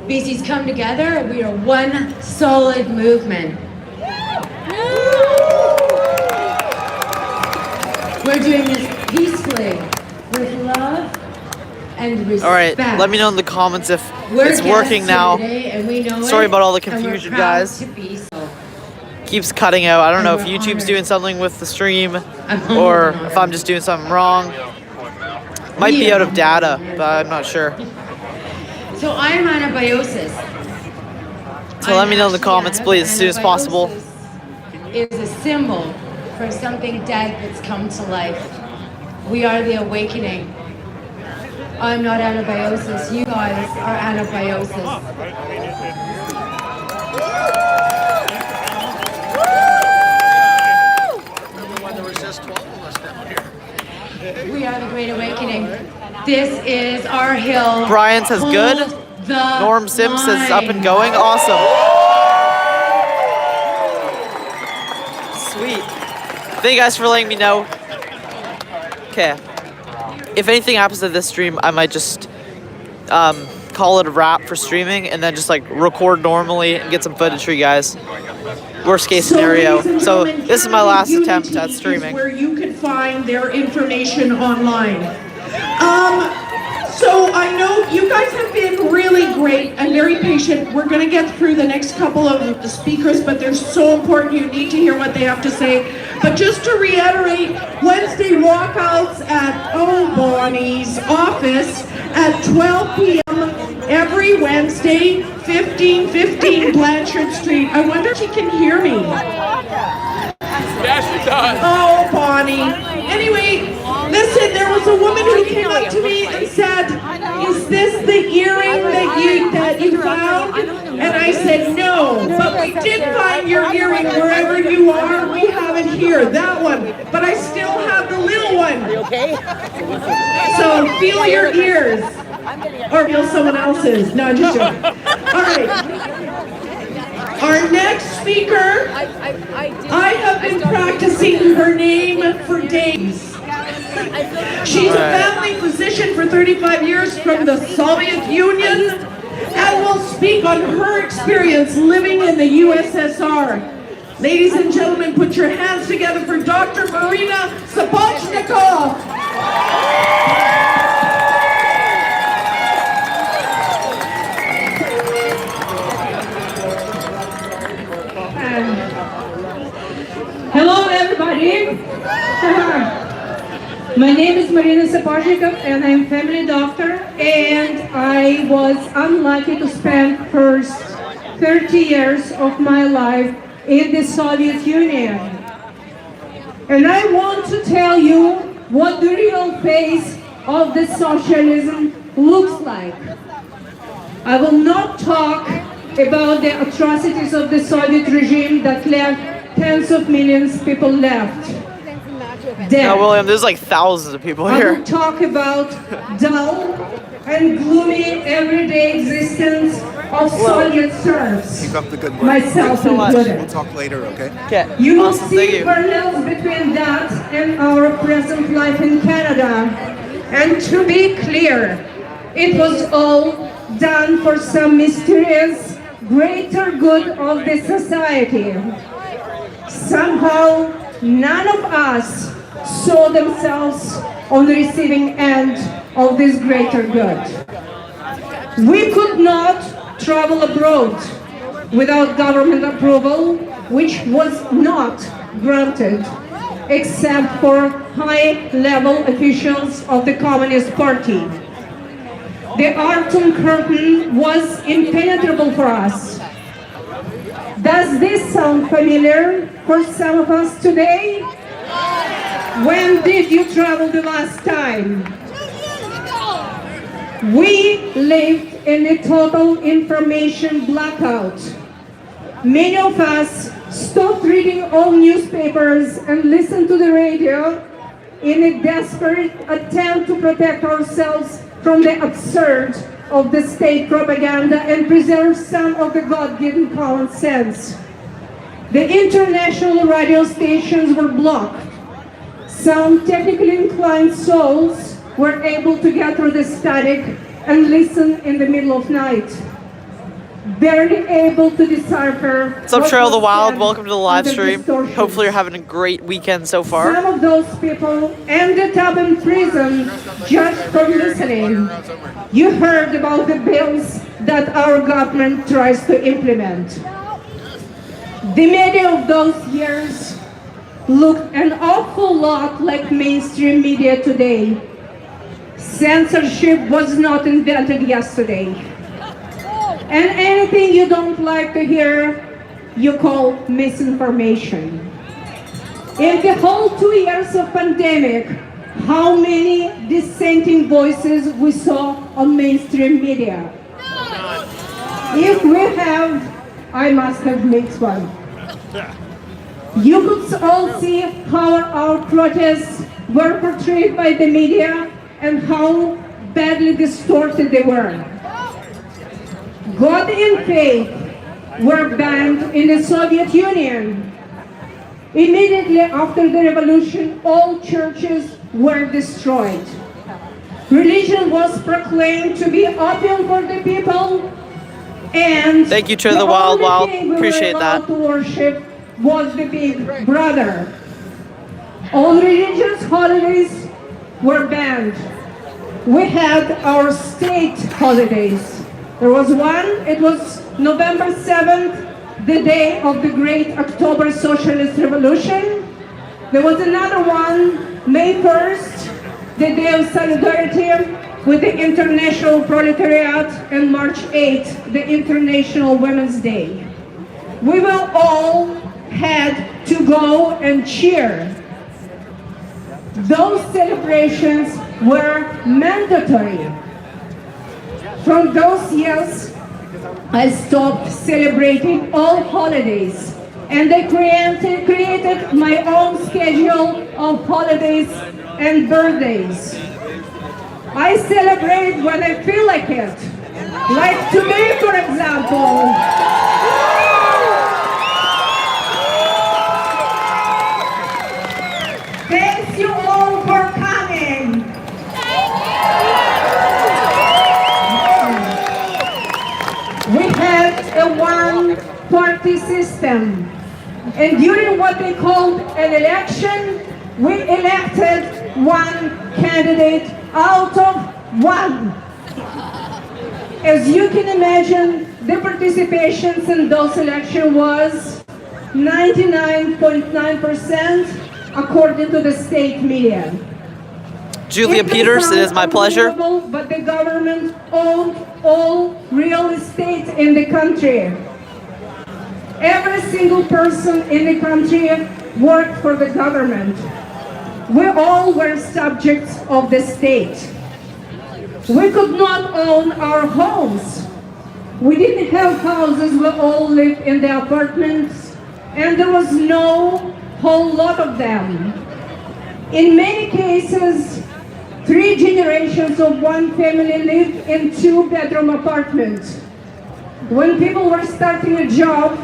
BC's come together. We are one solid movement. We're doing this peacefully, with love and respect. All right, let me know in the comments if it's working now. Sorry about all the confusion, guys. Keeps cutting out. I don't know if YouTube's doing something with the stream or if I'm just doing something wrong. Might be out of data, but I'm not sure. So I'm anabiosis. So let me know in the comments, please, as soon as possible. Is a symbol for something dead that's come to life. We are the awakening. I'm not anabiosis. You guys are anabiosis. We are the Great Awakening. This is our hill. Brian says good. Norm Sim says up and going. Awesome. Sweet. Thank you guys for letting me know. Okay. If anything happens to this stream, I might just call it a wrap for streaming and then just like record normally and get some footage for you guys. Worst case scenario. So this is my last attempt at streaming. Where you can find their information online. So I know you guys have been really great and very patient. We're going to get through the next couple of the speakers, but they're so important. You need to hear what they have to say. But just to reiterate, Wednesday walkouts at Bonnie's office at 12 p.m. every Wednesday, 1515 Blanchard Street. I wonder if she can hear me. Yeah, she does. Oh, Bonnie. Anyway, listen, there was a woman who came up to me and said, is this the earring that you found? And I said, no, but we did find your earring wherever you are. We have it here, that one. But I still have the little one. Are you okay? So feel your ears. Or feel someone else's. No, I'm just joking. All right. Our next speaker, I have been practicing her name for days. She's a family physician for 35 years from the Soviet Union and will speak on her experience living in the USSR. Ladies and gentlemen, put your hands together for Dr. Marina Sapochnikov. Hello, everybody. My name is Marina Sapochnikov, and I'm a family doctor. And I was unlucky to spend first 30 years of my life in the Soviet Union. And I want to tell you what the real face of the socialism looks like. I will not talk about the atrocities of the Soviet regime that left tens of millions of people left dead. Now, William, there's like thousands of people here. I will talk about dull and gloomy everyday existence of Soviet serfs. Keep up the good work. Myself included. We'll talk later, okay? You will see parallels between that and our present life in Canada. And to be clear, it was all done for some mysterious greater good of the society. Somehow, none of us saw themselves on the receiving end of this greater good. We could not travel abroad without government approval, which was not granted, except for high-level officials of the Communist Party. The Arctic Curtain was impenetrable for us. Does this sound familiar for some of us today? When did you travel the last time? We lived in a total information blackout. Many of us stopped reading all newspapers and listened to the radio in a desperate attempt to protect ourselves from the absurd of the state propaganda and preserve some of the God-given common sense. The international radio stations were blocked. Some technically inclined souls were able to get through the static and listen in the middle of night. barely able to decipher. What's up, Trail the Wild? Welcome to the live stream. Distortions. Hopefully you're having a great weekend so far. Some of those people ended up in prison just for listening. You heard about the bills that our government tries to implement. The media of those years looked an awful lot like mainstream media today. Censorship was not invented yesterday. And anything you don't like to hear, you call misinformation. In the whole 2 years of pandemic, how many dissenting voices we saw on mainstream media? If we have, I must have mixed one. You could all see how our protests were portrayed by the media and how badly distorted they were. God and faith were banned in the Soviet Union. Immediately after the revolution, all churches were destroyed. Religion was proclaimed to be opium for the people, and Thank you, Trail the Wild. Appreciate that. To worship was the Big Brother. All religious holidays were banned. We had our state holidays. There was one, it was November 7th, the day of the great October Socialist Revolution. There was another one, May 1st, the day of solidarity with the International Proletariat, and March 8th, the International Women's Day. We will all had to go and cheer. Those celebrations were mandatory. From those years, I stopped celebrating all holidays, and I created my own schedule of holidays and birthdays. I celebrate when I feel like it. Like today, for example. Thanks you all for coming. We had a one-party system, and during what they called an election, we elected one candidate out of one. As you can imagine, the participations in those elections was 99.9% according to the state media. Julia Peters, it is my pleasure. But the government owned all real estate in the country. Every single person in the country worked for the government. We all were subjects of the state. We could not own our homes. We didn't have houses, we all lived in the apartments, and there was no whole lot of them. In many cases, 3 generations of one family lived in 2-bedroom apartments. When people were starting a job,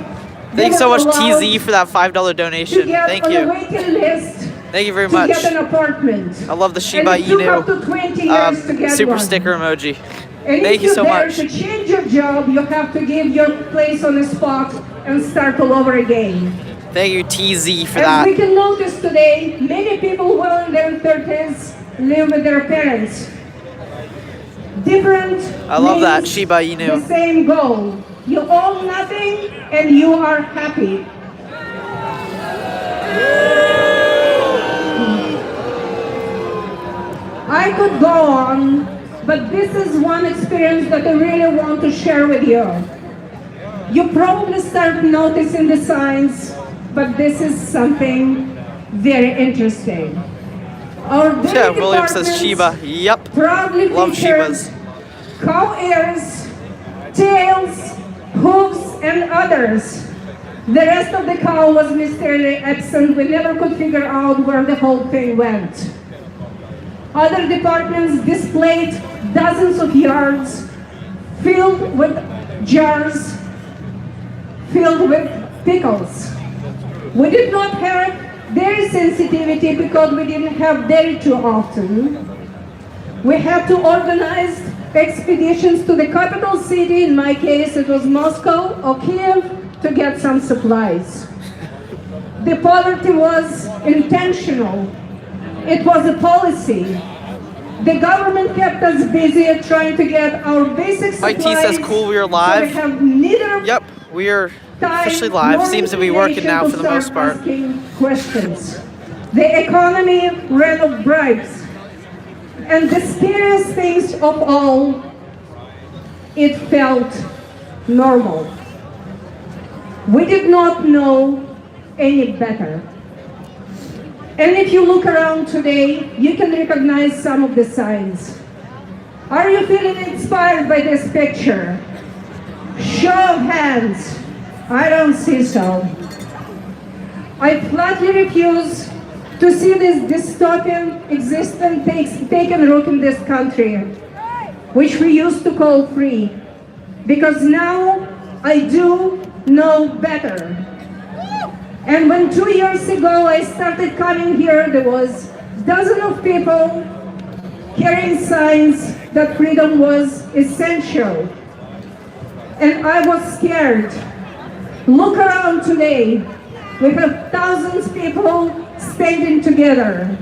Thanks so much, TZ, for that $5 donation. Thank on a you. waiting list Thank you very to much. get an apartment. I love the Shiba And it took up to Inu 20 years to get super one. sticker emoji. And Thank if you so you're there much. to change your job, you have to give your place on the spot and start all over again. Thank you, TZ, for As we that. can notice today, many people well in their 30s live with their parents. Different I love that, means Shiba the Inu. same goal. You own nothing and you are happy. I could go on, but this is one experience that I really want to share with you. You probably start noticing the signs, but this is something very interesting. Our dairy Yeah, William says departments Shiba. Yep. proudly Love featured Shibas. cow ears, tails, hooves, and others. The rest of the cow was mysteriously absent. We never could figure out where the whole thing went. Other departments displayed dozens of yards filled with jars, filled with pickles. We did not have dairy sensitivity because we didn't have dairy too often. We had to organize expeditions to the capital city, in my case it was Moscow or Kiev, to get some supplies. The poverty was intentional. It was a policy. The government kept us busy trying to get our basic supplies. IT says cool, we are live. So we have neither Yep, we are officially live. Seems to be working now for the most part. Questions. The economy ran of bribes. And the scariest things of all, it felt normal. We did not know any better. And if you look around today, you can recognize some of the signs. Are you feeling inspired by this picture? Show of hands. I don't see so. I flatly refuse to see this dystopian existence taken root in this country, which we used to call free. Because now I do know better. And when 2 years ago I started coming here, there was dozens of people carrying signs that freedom was essential. And I was scared. Look around today. We have thousands of people standing together.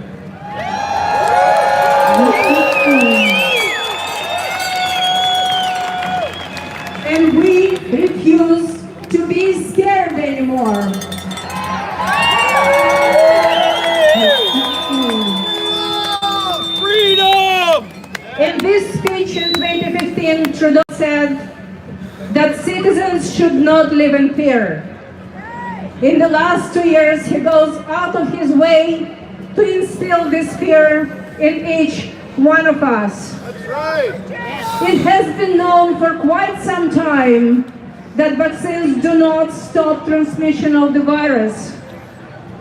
And we refuse to be scared anymore. Freedom! In this speech in 2015, Trudeau said that citizens should not live in fear. In the last 2 years, he goes out of his way to instill this fear in each one of us. That's right. It has been known for quite some time that vaccines do not stop transmission of the virus.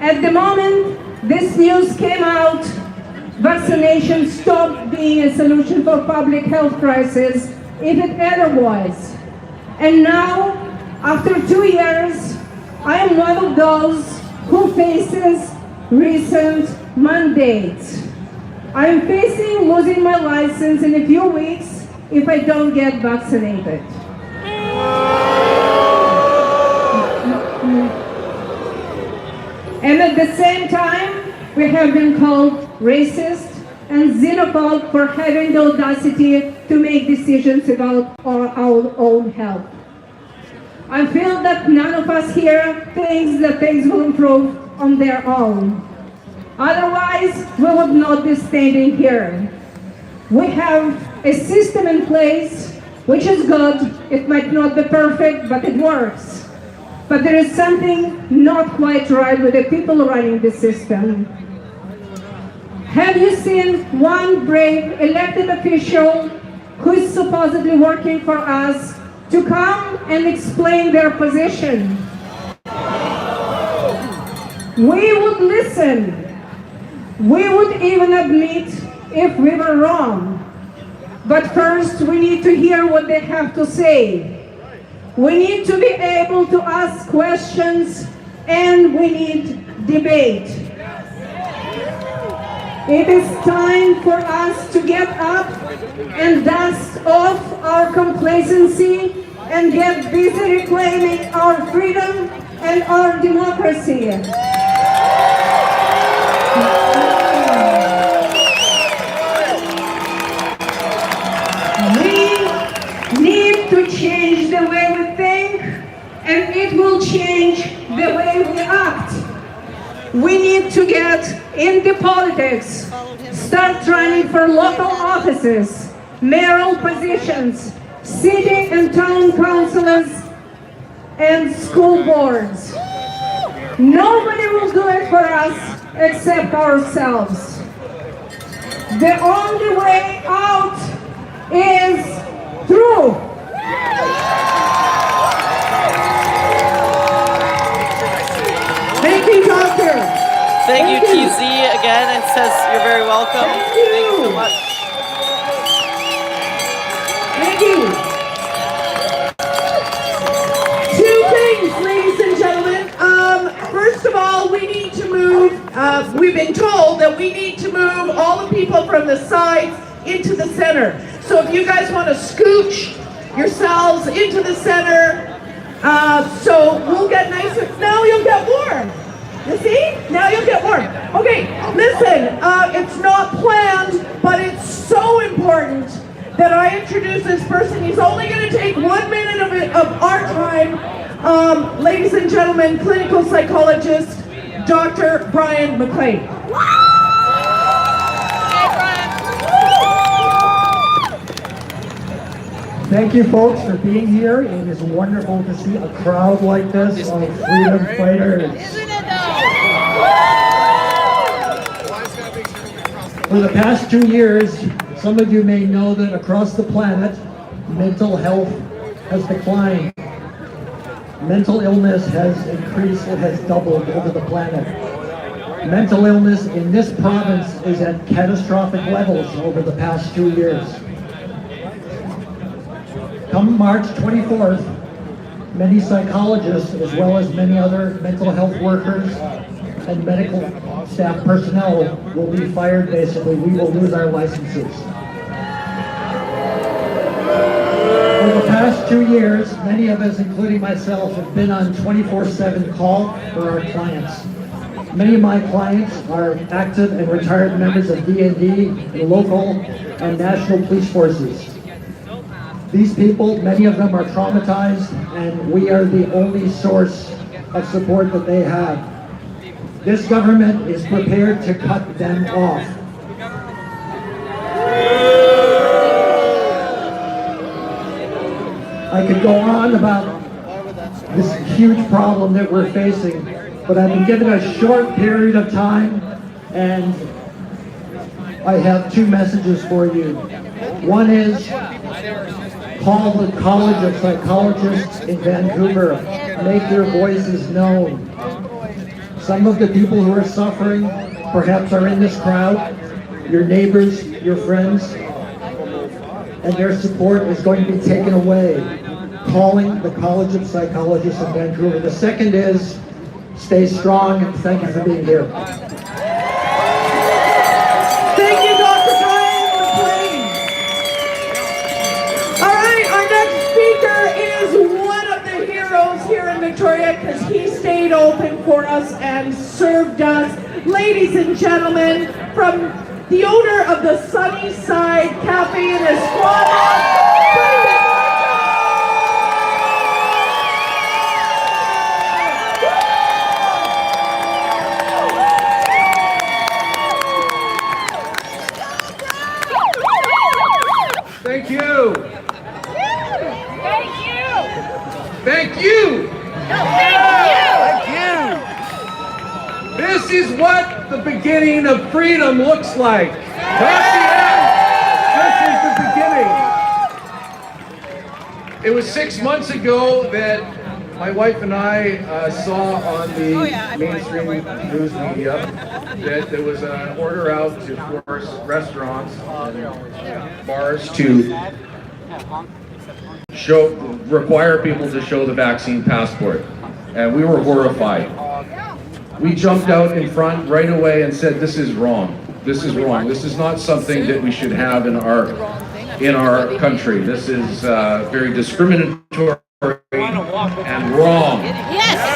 At the moment this news came out, vaccination stopped being a solution for public health crisis, if it ever was. And now, after 2 years, I am one of those who faces recent mandates. I am facing losing my license in a few weeks if I don't get vaccinated. And at the same time, we have been called racist and xenophobe for having the audacity to make decisions about our own health. I feel that none of us here thinks that things will improve on their own. Otherwise, we would not be standing here. We have a system in place which is good. It might not be perfect, but it works. But there is something not quite right with the people running the system. Have you seen one brave elected official who is supposedly working for us to come and explain their position? We would listen. We would even admit if we were wrong. But first, we need to hear what they have to say. We need to be able to ask questions, and we need debate. It is time for us to get up and dust off our complacency and get busy reclaiming our freedom and our democracy. We need to change the way we think, and it will change the way we act. We need to get into politics, start running for local offices, mayoral positions, city and town councilors, and school boards. Nobody will do it for us except ourselves. The only way out is through. Thank you, Doctor. Thank you, TZ, again. It says you're very welcome. Thank you. so much. Thank you. Two things, ladies and gentlemen. First of all, we need to move, we've been told that we need to move all the people from the sides into the center. So so if you guys want to scooch yourselves into the center, so we'll get nice, now you'll get warm. You see? Now you'll get warm. Okay, listen, it's not planned, but it's so important that I introduce this person. He's only going to take 1 minute of our time. Ladies and gentlemen, clinical psychologist, Dr. Brian McLean. Thank you folks for being here. It is wonderful to see a crowd like this of freedom fighters. For the past 2 years, some of you may know that across the planet, mental health has declined. Mental illness has increased, it has doubled over the planet. Mental illness in this province is at catastrophic levels over the past 2 years. Come March 24th, many psychologists, as well as many other mental health workers and medical staff personnel will be fired, basically. We will lose our licenses. For the past 2 years, many of us, including myself, have been on 24/7 call for our clients. Many of my clients are active and retired members of DND and local and national police forces. These people, many of them are traumatized, and we are the only source of support that they have. This government is prepared to cut them off. I could go on about this huge problem that we're facing, but I've been given a short period of time, and I have 2 messages for you. One is, call the College of Psychologists in Vancouver. Make your voices known. Some of the people who are suffering perhaps are in this crowd, your neighbors, your friends, and their support is going to be taken away. Calling the College of Psychologists in Vancouver. The second is, stay strong, and thank you for being here. Thank you, Dr. Brian McLean. All right, our next speaker is one of the heroes here in Victoria because he stayed open for us and served us. Ladies and gentlemen, from the owner of the Sunnyside Cafe in Esquadra, Thank you. Thank you. Thank you. Thank you. This is what the beginning of freedom looks like. Not the end. This is the beginning. It was 6 months ago that my wife and I saw on the mainstream news media that there was an order out to force restaurants and bars to require people to show the vaccine passport, and we were horrified. We jumped out in front right away and said, "This is wrong. This is wrong. This is not something that we should have in our country. This is very discriminatory and wrong." Yes.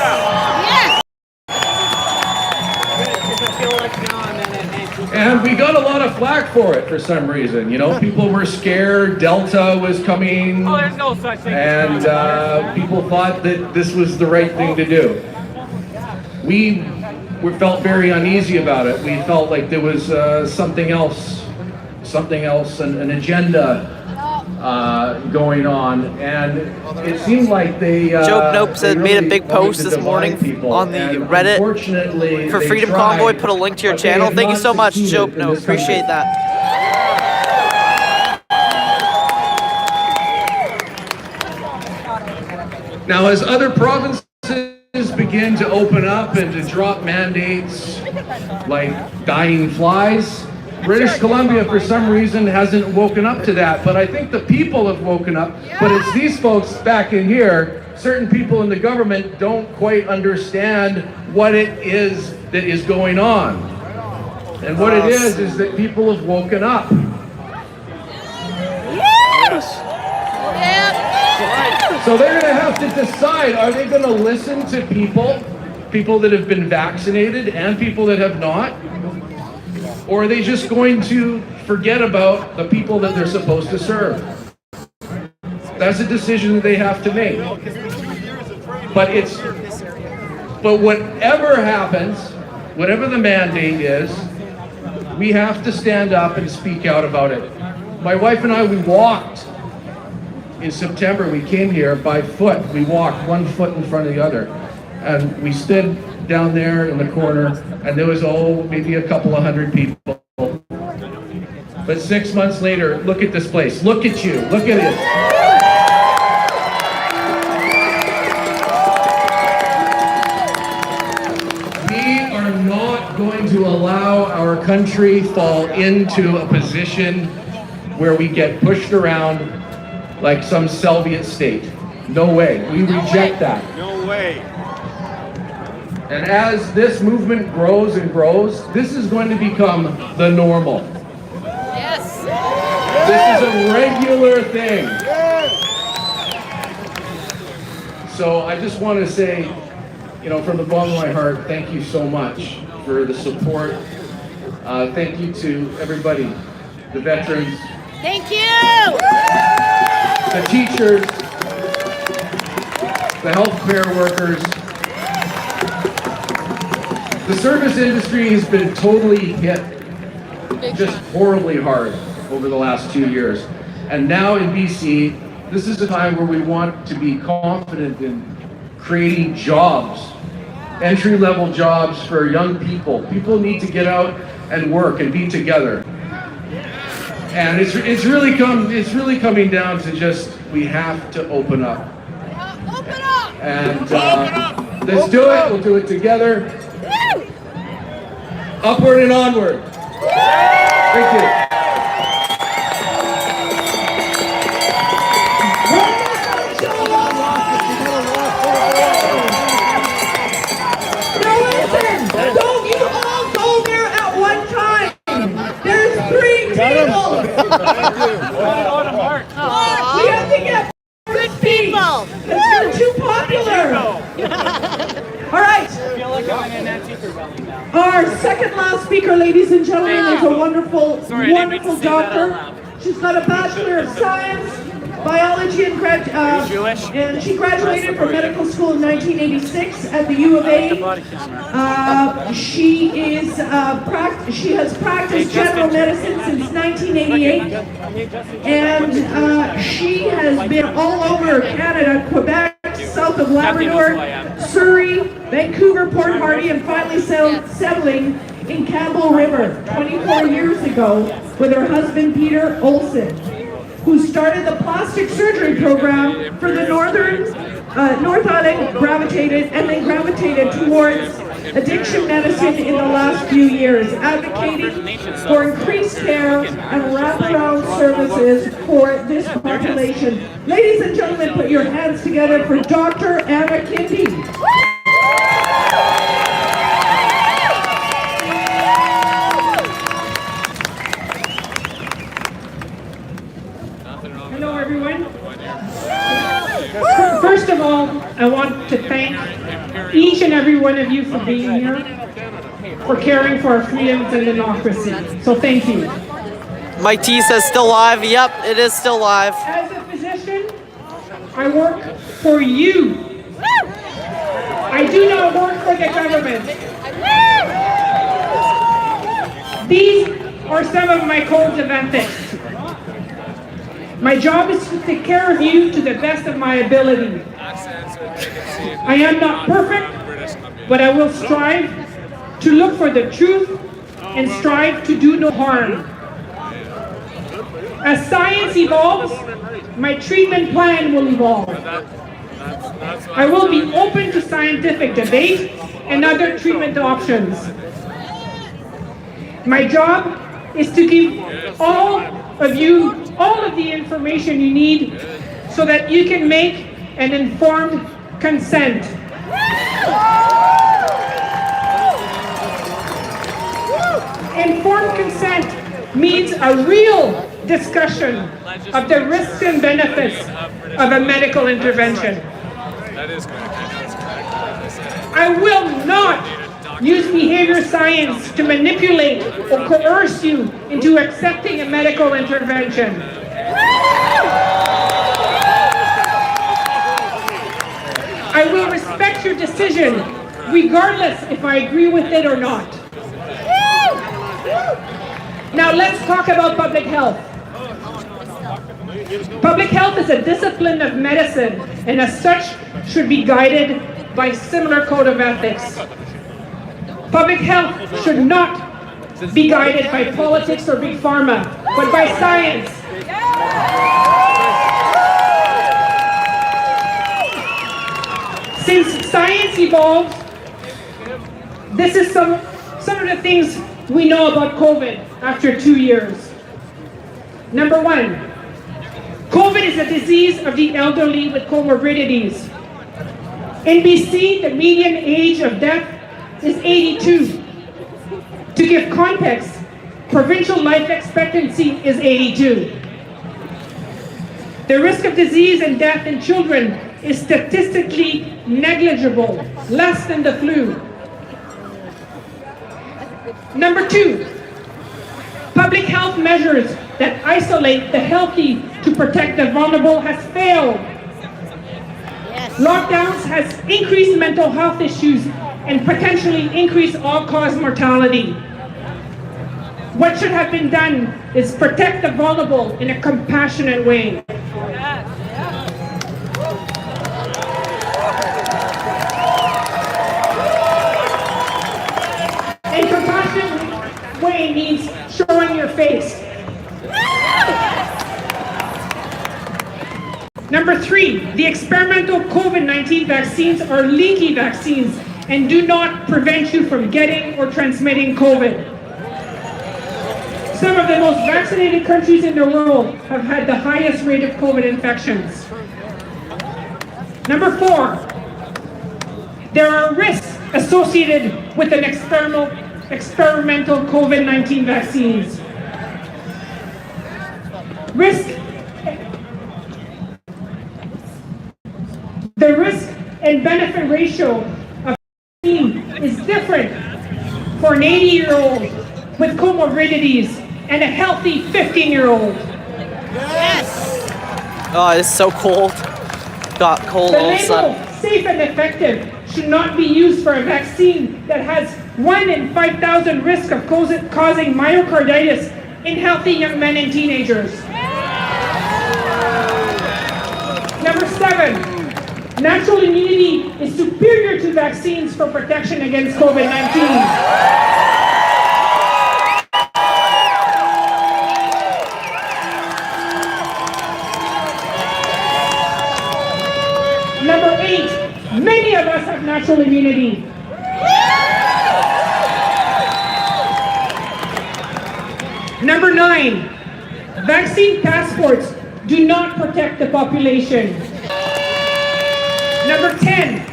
And we got a lot of flack for it for some reason. You know, people were scared. Delta was coming. Oh, there's no such thing. And people thought that this was the right thing to do. We felt very uneasy about it. We felt like there was something else, an agenda going on, and it seemed like they Joe Nope said they made a really big wanted post to this divide morning people. on the And Reddit unfortunately, for they Freedom tried, Convoy. Put a link to your but they channel. have Thank you not so much, succeeded Joe in Nope. this country. Appreciate that. Now, as other provinces begin to open up and to drop mandates like dying flies, British Columbia, for some reason, hasn't woken up to that. But I think the people have woken up. But it's these folks back in here, certain people in the government don't quite understand what it is that is going on. And what it is that people have woken up. So they're going to have to decide, are they going to listen to people that have been vaccinated and people that have not? Or are they just going to forget about the people that they're supposed to serve? That's a decision that they have to make. But whatever happens, whatever the mandate is, we have to stand up and speak out about it. My wife and I, we walked. In September, we came here by foot. We walked 1 foot in front of the other. And we stood down there in the corner, and there was, maybe a couple of hundred people. But 6 months later, look at this place. Look at you. Look at it. We are not going to allow our country fall into a position where we get pushed around like some Soviet state. No way. We reject that. No way. And as this movement grows and grows, this is going to become the normal. Yes. This is a regular thing. So I just want to say, from the bottom of my heart, thank you so much for the support. Thank you to everybody, the veterans, Thank you. the teachers, the healthcare workers. The service industry has been totally hit just horribly hard over the last 2 years. And now in BC, this is a time where we want to be confident in creating jobs, entry-level jobs for young people. People need to get out and work and be together. And it's really coming down to just, we have to open up. Open up. And let's do it. We'll do it together. Woo. Upward and onward. Thank you. Now listen, don't you all go there at one time. There's 3 tables. We have to get Good people. because you're too popular. All right. Our second last speaker, ladies and gentlemen, is a wonderful doctor. She's got a Bachelor of Science, Biology, and she graduated from medical school in 1986 at the U of A. She has practiced general medicine since 1988, and she has been all over Canada, Quebec, south of Labrador, Surrey, Vancouver, Port Hardy, and finally settling in Campbell River 24 years ago with her husband Peter Olson, who started the plastic surgery program for the North Island, gravitated towards addiction medicine in the last few years, advocating for increased care and wraparound services for this population. Ladies and gentlemen, put your hands together for Dr. Anna Kindy. Hello, everyone. First of all, I want to thank each and every one of you for being here, for caring for our freedoms and democracy. So thank you. Mike T says still live. Yep, it is still live. As a physician, I work for you. I do not work for the government. These are some of my codes of ethics. My job is to take care of you to the best of my ability. I am not perfect, but I will strive to look for the truth and strive to do no harm. As science evolves, my treatment plan will evolve. I will be open to scientific debate and other treatment options. My job is to give all of you all of the information you need so that you can make an informed consent. Informed consent means a real discussion of the risks and benefits of a medical intervention. I will not use behavior science to manipulate or coerce you into accepting a medical intervention. I will respect your decision, regardless if I agree with it or not. Now let's talk about public health. Public health is a discipline of medicine, and as such should be guided by a similar code of ethics. Public health should not be guided by politics or big pharma, but by science. Since science evolved, this is some of the things we know about COVID after 2 years. Number one, COVID is a disease of the elderly with comorbidities. In BC, the median age of death is 82. To give context, provincial life expectancy is 82. The risk of disease and death in children is statistically negligible, less than the flu. Number two, public health measures that isolate the healthy to protect the vulnerable has failed. Lockdowns has increased mental health issues and potentially increased all-cause mortality. What should have been done is protect the vulnerable in a compassionate way. A compassionate way means showing your face. Number three, the experimental COVID-19 vaccines are leaky vaccines and do not prevent you from getting or transmitting COVID. Some of the most vaccinated countries in the world have had the highest rate of COVID infections. Number four, there are risks associated with an experimental COVID-19 vaccines. The risk and benefit ratio of vaccine is different for an 80-year-old with comorbidities and a healthy 15-year-old. Yes! Oh, it's so cold. Got cold The all of a label sudden. safe and effective should not be used for a vaccine that has 1 in 5,000 risk of causing myocarditis in healthy young men and teenagers. Number 7, natural immunity is superior to vaccines for protection against COVID-19. Number 8, many of us have natural immunity. Number 9, vaccine passports do not protect the population. Number 10,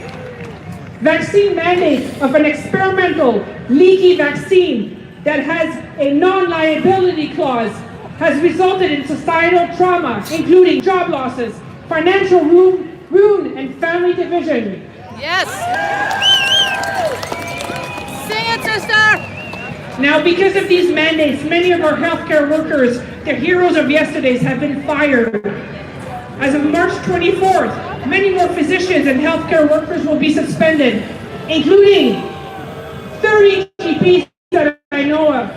vaccine mandate of an experimental leaky vaccine that has a non-liability clause has resulted in societal trauma, including job losses, financial ruin, and family division. Yes! Sing it, sister! Now, because of these mandates, many of our healthcare workers, the heroes of yesterdays, have been fired. As of March 24th, many more physicians and healthcare workers will be suspended, including 30 GPs that I know of,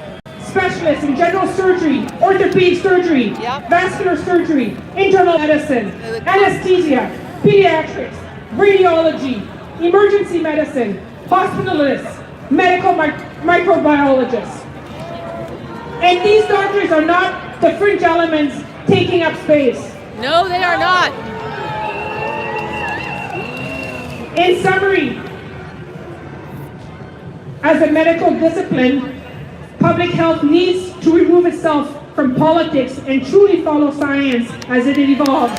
specialists in general surgery, orthopedic surgery, vascular surgery, internal medicine, anesthesia, pediatrics, radiology, emergency medicine, hospitalists, medical microbiologists. And these doctors are not the fringe elements taking up space. No, they are not. In summary, as a medical discipline, public health needs to remove itself from politics and truly follow science as it evolves.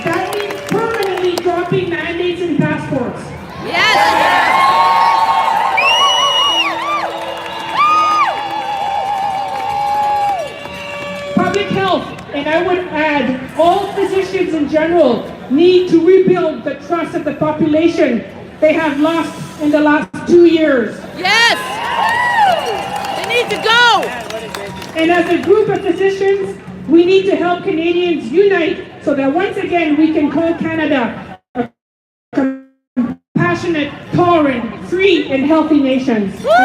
That means permanently dropping mandates and passports. Yes! And I would add, all physicians in general need to rebuild the trust of the population they have lost in the last 2 years. Yes! They need to go! And as a group of physicians, we need to help Canadians unite so that once again we can call Canada a compassionate, tolerant, free, and healthy nation. Thank you.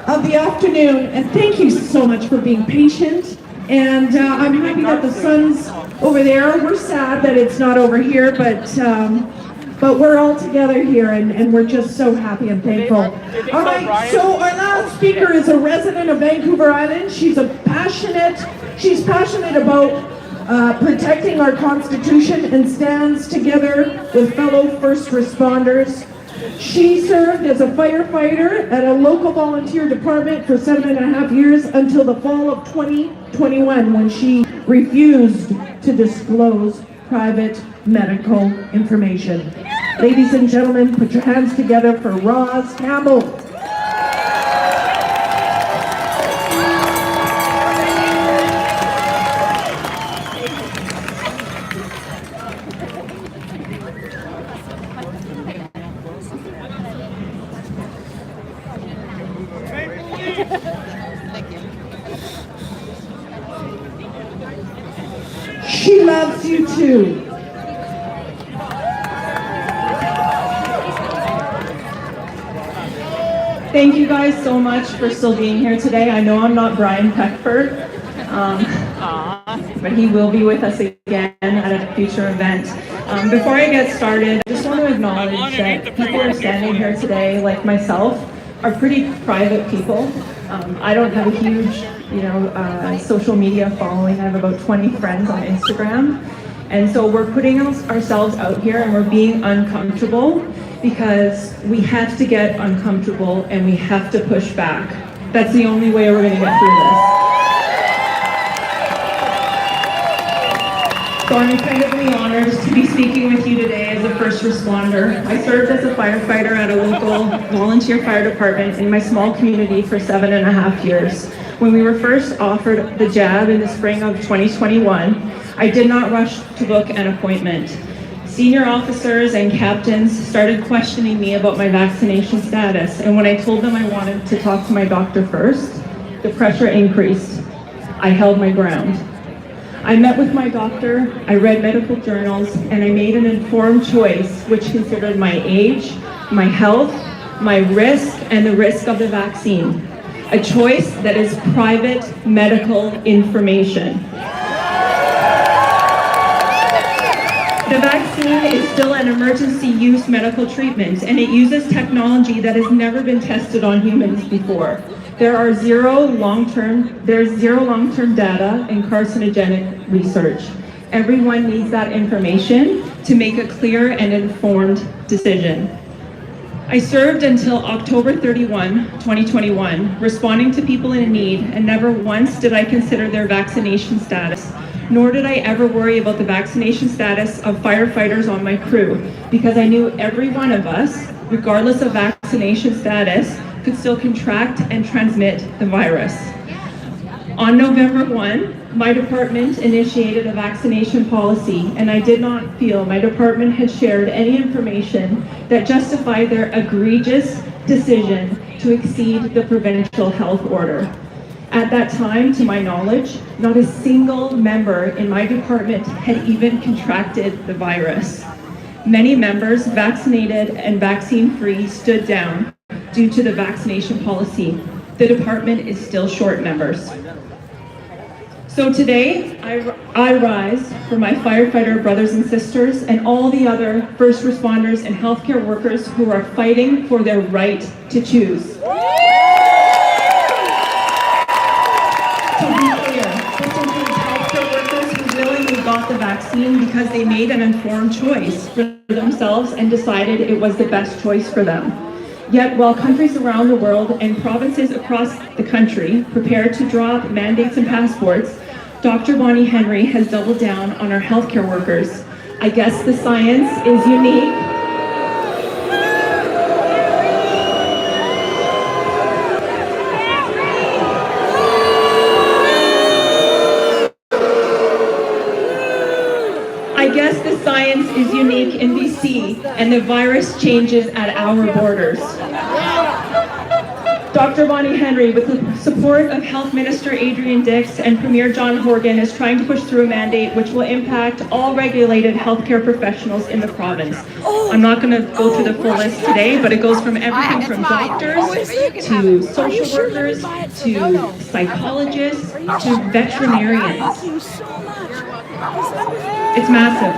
Of the afternoon, and thank you so much for being patient. And I'm happy that the sun's over there. We're sad that it's not over here, but we're all together here, and we're just so happy and thankful. All right, so our last speaker is a resident of Vancouver Island. She's passionate about protecting our Constitution and stands together with fellow first responders. She served as a firefighter at a local volunteer department for 7.5 years until the fall of 2021, when she refused to disclose private medical information. Ladies and gentlemen, put your hands together for Roz Campbell. She loves you too. Thank you guys so much for still being here today. I know I'm not Brian Peckford, but he will be with us again at a future event. Before I get started, I just want to acknowledge that people who are standing here today, like myself, are pretty private people. I don't have a huge, social media following. I have about 20 friends on Instagram. And so we're putting ourselves out here and we're being uncomfortable because we have to get uncomfortable and we have to push back. That's the only way we're going to get through this. So I'm incredibly honored to be speaking with you today as a first responder. I served as a firefighter at a local volunteer fire department in my small community for 7.5 years. When we were first offered the jab in the spring of 2021, I did not rush to book an appointment. Senior officers and captains started questioning me about my vaccination status, and when I told them I wanted to talk to my doctor first, the pressure increased. I held my ground. I met with my doctor, I read medical journals, and I made an informed choice which considered my age, my health, my risk, and the risk of the vaccine. A choice that is private medical information. The vaccine is still an emergency use medical treatment, and it uses technology that has never been tested on humans before. There's zero long-term data in carcinogenic research. Everyone needs that information to make a clear and informed decision. I served until October 31, 2021, responding to people in need, and never once did I consider their vaccination status, nor did I ever worry about the vaccination status of firefighters on my crew, because I knew every one of us, regardless of vaccination status, could still contract and transmit the virus. On November 1, my department initiated a vaccination policy, and I did not feel my department had shared any information that justified their egregious decision to exceed the provincial health order. At that time, to my knowledge, not a single member in my department had even contracted the virus. Many members, vaccinated and vaccine-free, stood down due to the vaccination policy. The department is still short members. So today, I rise for my firefighter brothers and sisters and all the other first responders and healthcare workers who are fighting for their right to choose. To be clear, this includes healthcare workers who willingly got the vaccine because they made an informed choice for themselves and decided it was the best choice for them. Yet while countries around the world and provinces across the country prepare to drop mandates and passports, Dr. Bonnie Henry has doubled down on our healthcare workers. I guess the science is unique. I guess the science is unique in BC, and the virus changes at our borders. Dr. Bonnie Henry, with the support of Health Minister Adrian Dix and Premier John Horgan, is trying to push through a mandate which will impact all regulated healthcare professionals in the province. I'm not going to go through the full list today, but it goes from everything from doctors to social workers to psychologists to veterinarians. It's massive.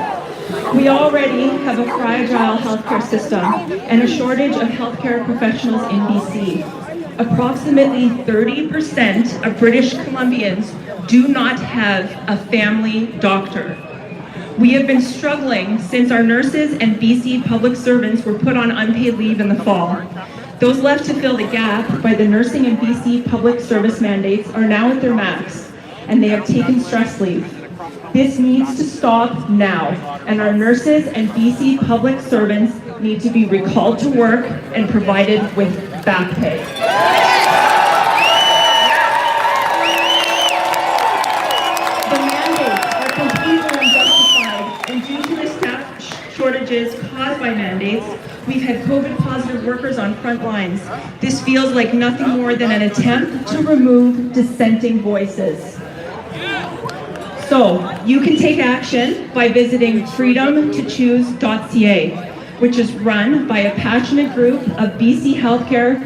We already have a fragile healthcare system and a shortage of healthcare professionals in BC. Approximately 30% of British Columbians do not have a family doctor. We have been struggling since our nurses and BC public servants were put on unpaid leave in the fall. Those left to fill the gap by the nursing and BC public service mandates are now at their max, and they have taken stress leave. This needs to stop now, and our nurses and BC public servants need to be recalled to work and provided with back pay. The mandates are completely unjustified, and due to the staff shortages caused by mandates, we've had COVID-positive workers on front lines. This feels like nothing more than an attempt to remove dissenting voices. So, you can take action by visiting freedomtochoose.ca, which is run by a passionate group of BC healthcare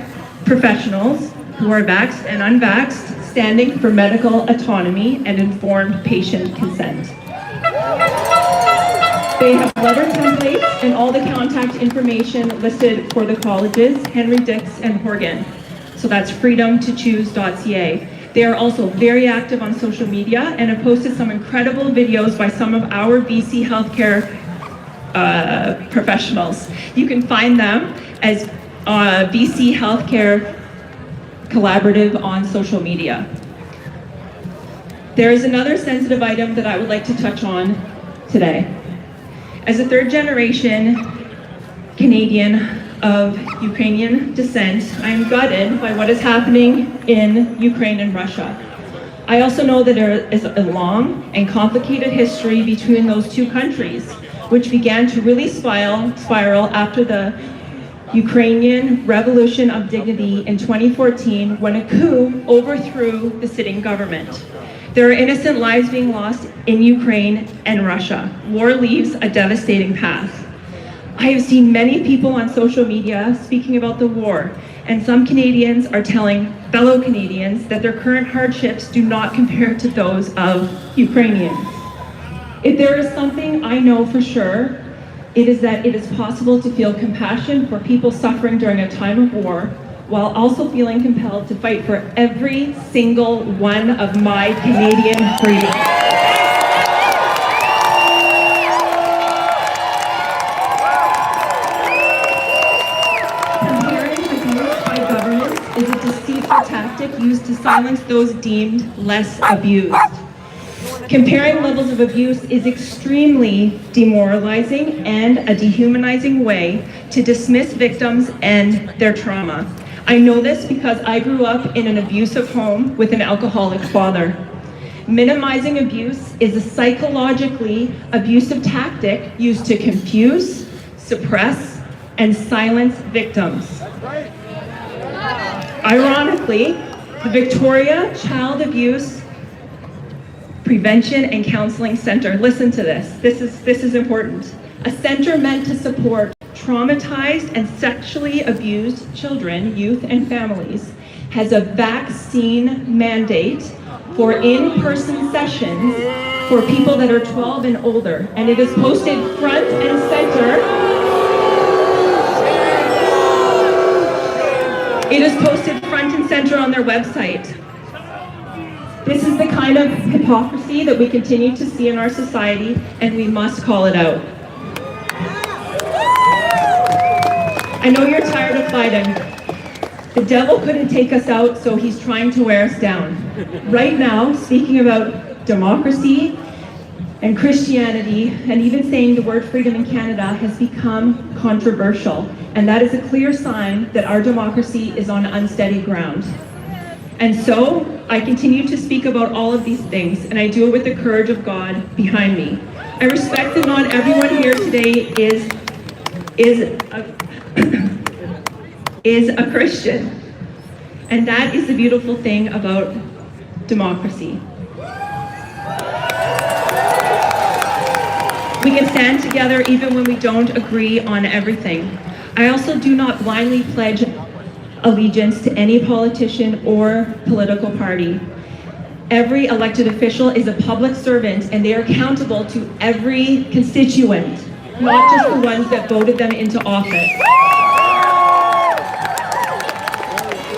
professionals who are vaxxed and unvaxxed, standing for medical autonomy and informed patient consent. They have letter templates and all the contact information listed for the colleges, Henry, Dix, and Horgan. So that's freedomtochoose.ca. They are also very active on social media and have posted some incredible videos by some of our BC healthcare professionals. You can find them as BC Healthcare Collaborative on social media. There is another sensitive item that I would like to touch on today. As a third generation Canadian of Ukrainian descent, I am gutted by what is happening in Ukraine and Russia. I also know that there is a long and complicated history between those two countries, which began to really spiral after the Ukrainian Revolution of Dignity in 2014, when a coup overthrew the sitting government. There are innocent lives being lost in Ukraine and Russia. War leaves a devastating path. I have seen many people on social media speaking about the war, and some Canadians are telling fellow Canadians that their current hardships do not compare to those of Ukrainians. If there is something I know for sure, it is that it is possible to feel compassion for people suffering during a time of war, while also feeling compelled to fight for every single one of my Canadian freedoms. Is a deceitful tactic used to silence those deemed less abused. Comparing levels of abuse is extremely demoralizing and a dehumanizing way to dismiss victims and their trauma. I know this because I grew up in an abusive home with an alcoholic father. Minimizing abuse is a psychologically abusive tactic used to confuse, suppress, and silence victims. Ironically, the Victoria Child Abuse Prevention and Counseling Center, listen to this, this is important. A center meant to support traumatized and sexually abused children, youth, and families, has a vaccine mandate for in-person sessions for people that are 12 and older, and it is posted front and center. It is posted front and center on their website. This is the kind of hypocrisy that we continue to see in our society, and we must call it out. I know you're tired of fighting. The devil couldn't take us out, so he's trying to wear us down. Right now, speaking about democracy and Christianity, and even saying the word freedom in Canada has become controversial. And that is a clear sign that our democracy is on unsteady ground. And so I continue to speak about all of these things, and I do it with the courage of God behind me. I respect that not everyone here today is a Christian. And that is the beautiful thing about democracy. We can stand together even when we don't agree on everything. I also do not blindly pledge allegiance to any politician or political party. Every elected official is a public servant, and they are accountable to every constituent, not just the ones that voted them into office.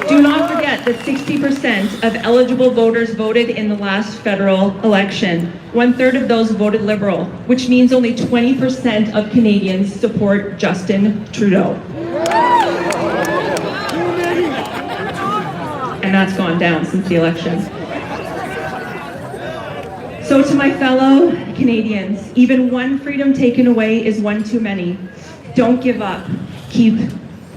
Do not forget that 60% of eligible voters voted in the last federal election. 1/3 of those voted Liberal, which means only 20% of Canadians support Justin Trudeau. And that's gone down since the election. So to my fellow Canadians, even one freedom taken away is one too many. Don't give up. Keep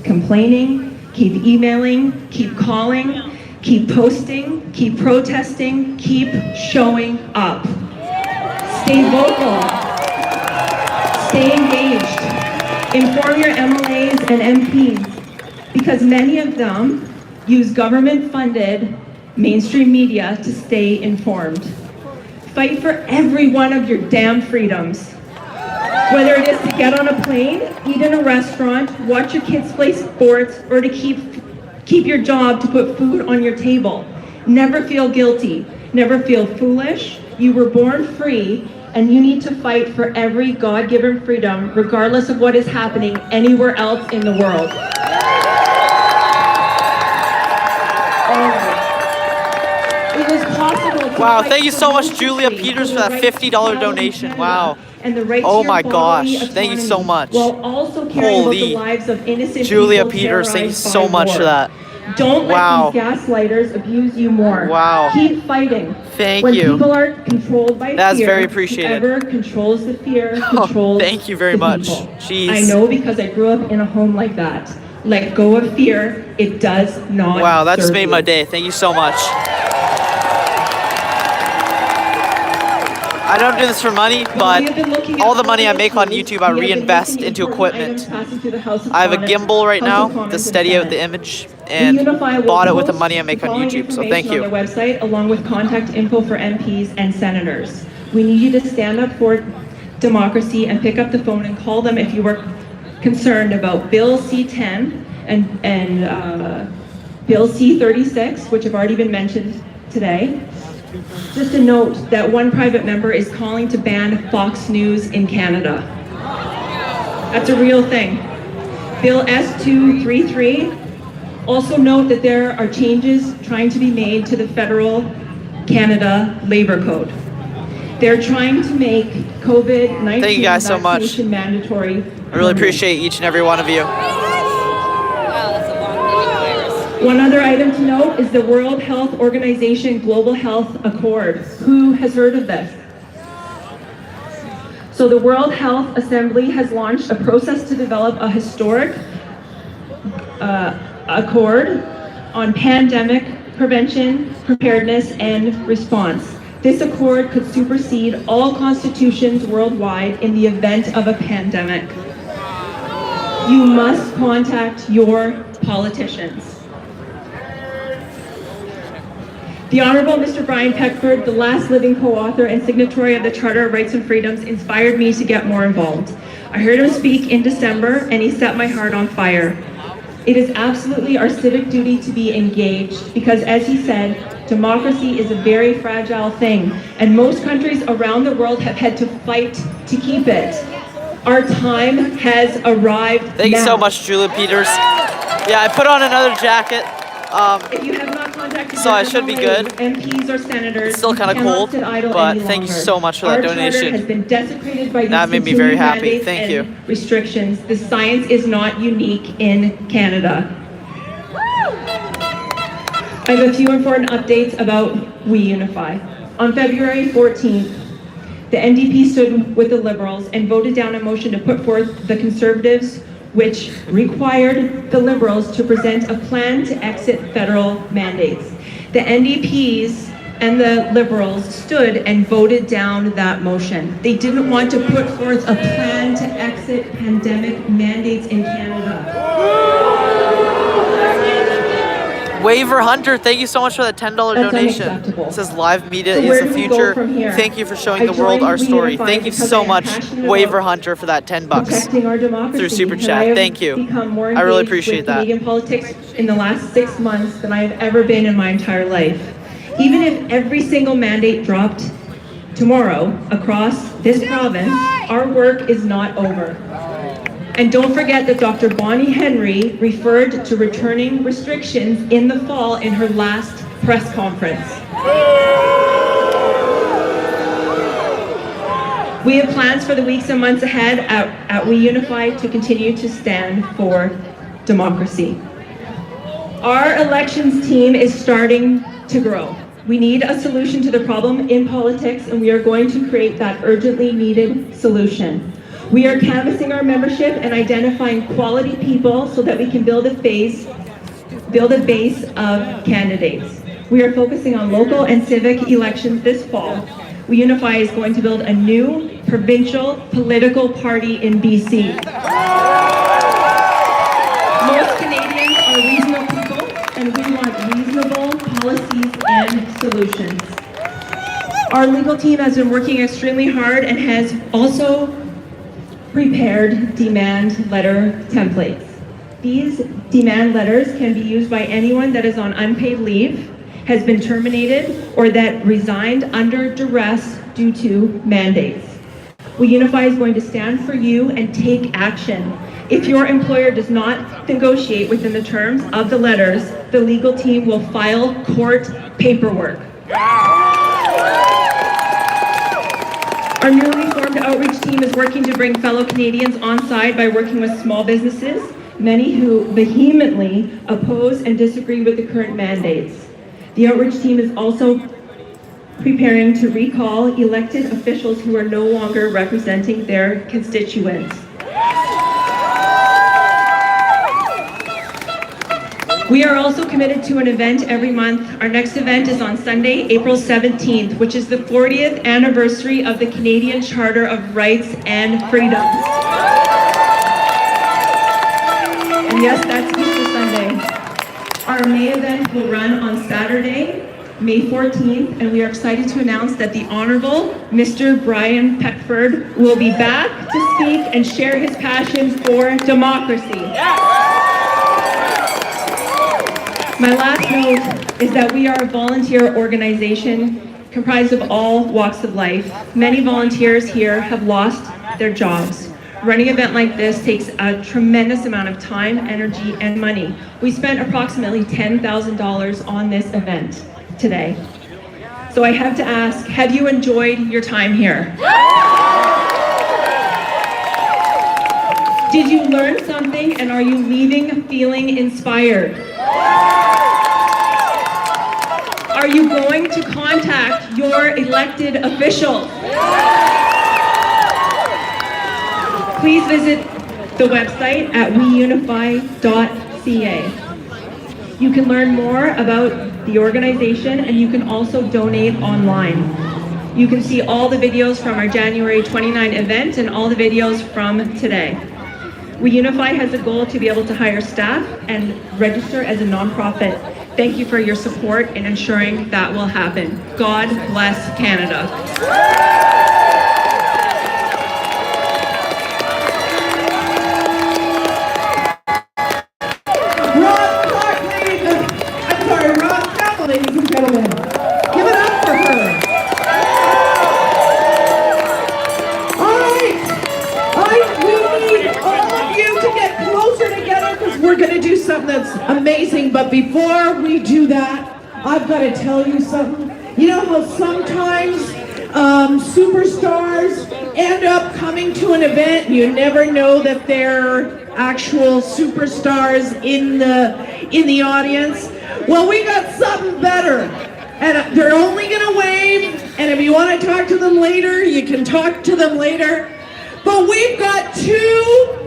complaining, keep emailing, keep calling, keep posting, keep protesting, keep showing up. Stay vocal. Stay engaged. Inform your MLAs and MPs, because many of them use government-funded mainstream media to stay informed. Fight for every one of your damn freedoms. Whether it is to get on a plane, eat in a restaurant, watch your kids play sports, or to keep your job to put food on your table. Never feel guilty. Never feel foolish. You were born free, and you need to fight for every God-given freedom, regardless of what is happening anywhere else in the world. It is possible to Wow, fight thank you for so much, democracy, Julia Peters, for that the right to $50 travel in donation. Canada, Wow. and the right to Oh your my bodily gosh, thank you so autonomy, much. while also caring Holy. about the lives of innocent Julia people Peters, thank you terrorized so by much war. for that. Don't Wow. let these gaslighters abuse you more. Wow. Keep fighting. Thank when you. people are controlled by That's fear, very appreciated. whoever controls the fear Oh, controls thank you very the much. people. Jeez. I know, because I grew up in a home like that. Let go of fear. It does not Wow, that just serve made you. my day. Thank you so much. I don't do this for money, but all the money I make on YouTube, I reinvest into equipment. I have a gimbal right now to steady out the image, and bought it with the money I make on YouTube, so thank you. On their website, along with contact info for MPs and senators. We need you to stand up for democracy and pick up the phone and call them if you are concerned about Bill C-10 and Bill C-36, which have already been mentioned today. Just a note that one private member is calling to ban Fox News in Canada. That's a real thing. Bill S-233. Also note that there are changes trying to be made to the federal Canada Labor Code. They're trying to make COVID-19 Thank you guys so much. vaccination mandatory. I really appreciate each and every one of you. One other item to note is the World Health Organization Global Health Accord. Who has heard of this? So the World Health Assembly has launched a process to develop a historic accord on pandemic prevention, preparedness, and response. This accord could supersede all constitutions worldwide in the event of a pandemic. You must contact your politicians. The Honorable Mr. Brian Peckford, the last living co-author and signatory of the Charter of Rights and Freedoms, inspired me to get more involved. I heard him speak in December, and he set my heart on fire. It is absolutely our civic duty to be engaged, because as he said, democracy is a very fragile thing, and most countries around the world have had to fight to keep it. Our time has arrived now. Thank you so much, Julia Peters. Yeah, I put on another jacket. If you have not contacted So I should be good. MPs or senators, It's still kind of you cannot cold, sit idle but any thank you longer. so much for that Our charter donation. has been desecrated by That these made me very continuing happy. mandates Thank and you. restrictions. The science is not unique in Canada. I have a few important updates about We Unify. On February 14th, the NDP stood with the Liberals and voted down a motion to put forth the Conservatives, which required the Liberals to present a plan to exit federal mandates. The NDPs and the Liberals stood and voted down that motion. They didn't want to put forth a plan to exit pandemic mandates in Canada. Waver Hunter, thank you so much for that $10 That's donation. unacceptable. It says live media So is where the do we go future. from here? Thank you for showing I the world joined our story. Reunify Thank you because so I am much, passionate Waver about Hunter, for that $10. protecting our democracy. Through Super And Chat. I have Thank you. become more I really engaged appreciate with that. Canadian politics in the last 6 months than I have ever been in my entire life. Even if every single mandate dropped tomorrow across this province, our work is not over. And don't forget that Dr. Bonnie Henry referred to returning restrictions in the fall in her last press conference. We have plans for the weeks and months ahead at We Unify to continue to stand for democracy. Our elections team is starting to grow. We need a solution to the problem in politics, and we are going to create that urgently needed solution. We are canvassing our membership and identifying quality people so that we can build a base of candidates. We are focusing on local and civic elections this fall. We Unify is going to build a new provincial political party in BC. Most Canadians are reasonable people, and we want reasonable policies and solutions. Our legal team has been working extremely hard and has also prepared demand letter templates. These demand letters can be used by anyone that is on unpaid leave, has been terminated, or that resigned under duress due to mandates. We Unify is going to stand for you and take action. If your employer does not negotiate within the terms of the letters, the legal team will file court paperwork. Our newly formed outreach team is working to bring fellow Canadians on side by working with small businesses, many who vehemently oppose and disagree with the current mandates. The outreach team is also preparing to recall elected officials who are no longer representing their constituents. We are also committed to an event every month. Our next event is on Sunday, April 17th, which is the 40th anniversary of the Canadian Charter of Rights and Freedoms. And yes, that's Easter Sunday. Our May event will run on Saturday, May 14th, and we are excited to announce that the Honorable Mr. Brian Peckford will be back to speak and share his passion for democracy. My last note is that we are a volunteer organization comprised of all walks of life. Many volunteers here have lost their jobs. Running an event like this takes a tremendous amount of time, energy, and money. We spent approximately $10,000 on this event today. So I have to ask, have you enjoyed your time here? Did you learn something, and are you leaving feeling inspired? Are you going to contact your elected officials? Please visit the website at weunify.ca. You can learn more about the organization, and you can also donate online. You can see all the videos from our January 29 event and all the videos from today. We Unify has a goal to be able to hire staff and register as a nonprofit. Thank you for your support in ensuring that will happen. God bless Canada. Rob Clark, ladies and gentlemen. Give it up for her. We need all of you to get closer together because we're going to do something that's amazing. But before we do that, I've got to tell you something. You know how sometimes superstars end up coming to an event and you never know that they're actual superstars in the audience? Well, we got something better. And they're only going to wave And if you want to talk to them later, you can talk to them later. But we've got two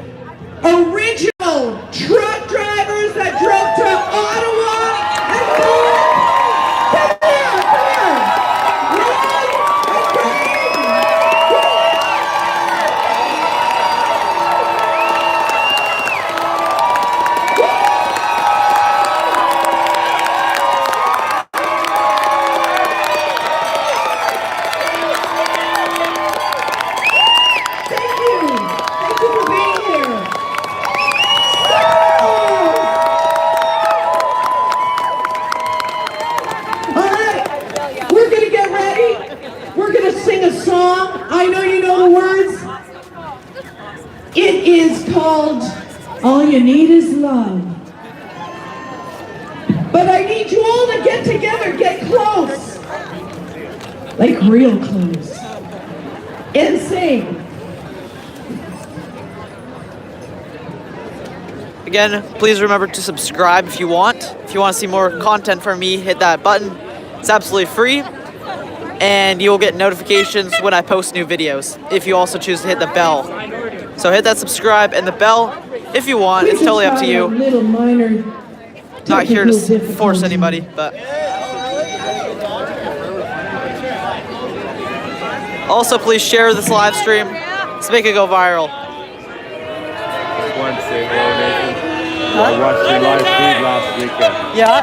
original truck drivers that drove to Ottawa and back. Come here, come here. Ron and Thank you for being here. All right, we're gonna get ready. We're gonna sing a song. I know you know the words. It is called All You Need Is Love. But I need you all to get together, get close. Like real close. And sing. Again, please remember to subscribe if you want. If you want to see more content from me, hit that button. It's absolutely free. And you will get notifications when I post new videos, if you also choose to hit the bell. So hit that subscribe and the bell if you want. It's totally up to you. Little minor Not here to technical force difficulty. anybody, but... Also, please share this live stream. Let's make it go viral. One say hello, Nathan. I watched your live feed last weekend. Yeah?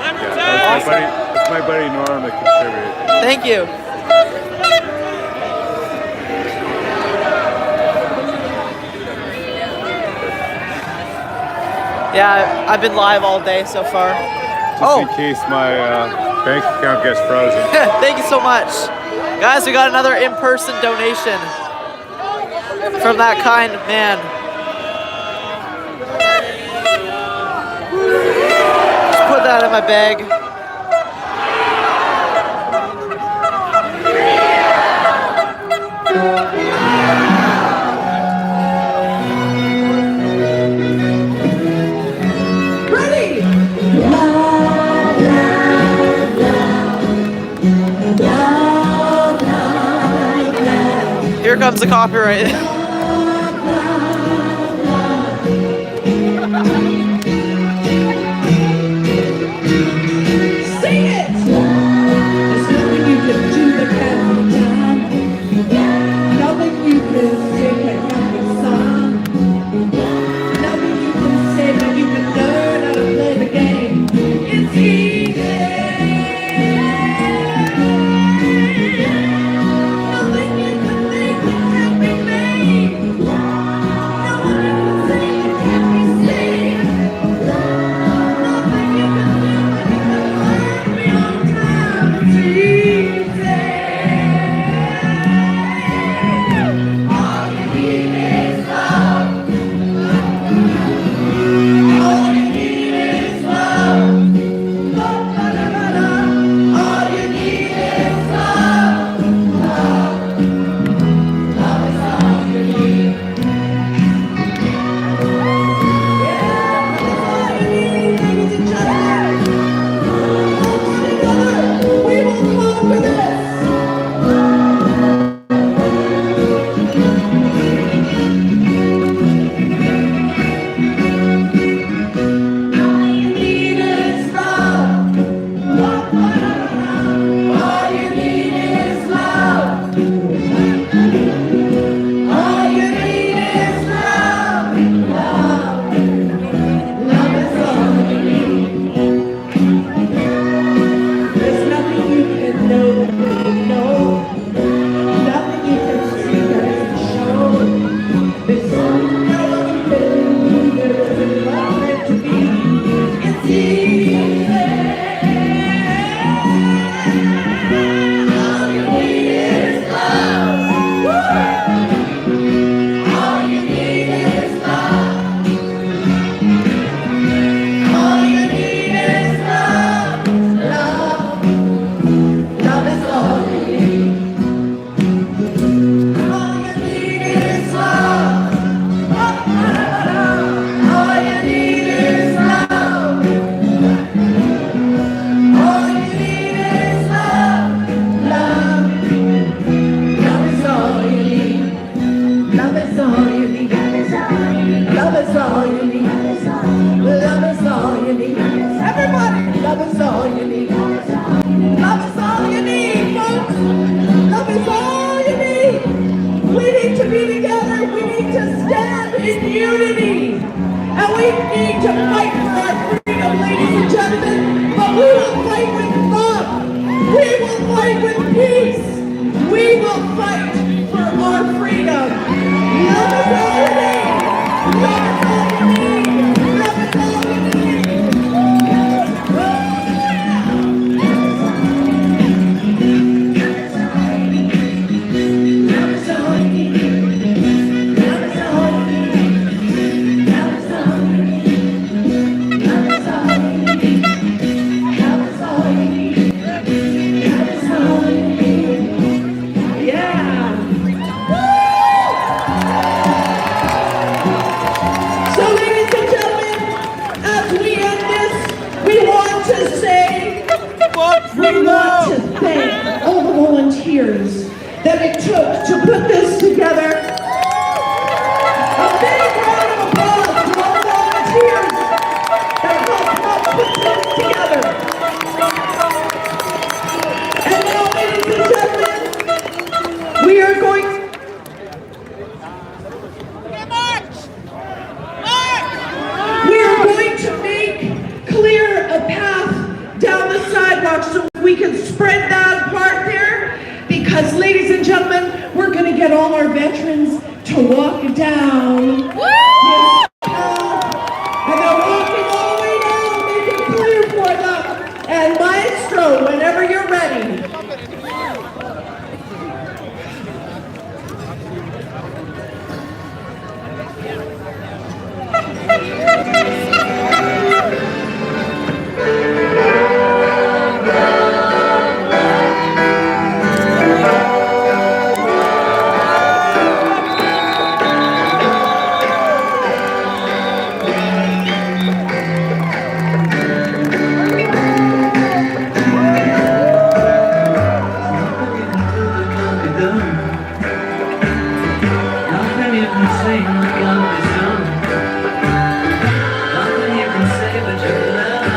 That's my buddy Norm that contributed. Thank you. Yeah, I've been live all day so far. Just in case my bank account gets frozen. Thank you so much. Guys, we got another in-person donation from that kind man. Just put that in my bag. Ready? Here comes the copyright. Sing it! There's nothing you can do to pass the time. Nothing you can say can help the song. Nothing you can say, but you can learn how to play the game. It's easy. Nothing you can make can help me make. need to fight for our freedom, ladies and gentlemen, but we will fight with love. We will fight with peace. We will fight for our freedom. Love is all we need. Love is all we need. Love is all we need. That it took to put this together. A big round of applause to all the volunteers that helped us put this together. And now, ladies and gentlemen, we are going to make clear a path down the sidewalk so we can spread that apart there. Because, ladies and gentlemen, we're going to get all our veterans to walk down this path. And they're walking all the way down, make it clear for them. And Maestro, whenever you're ready.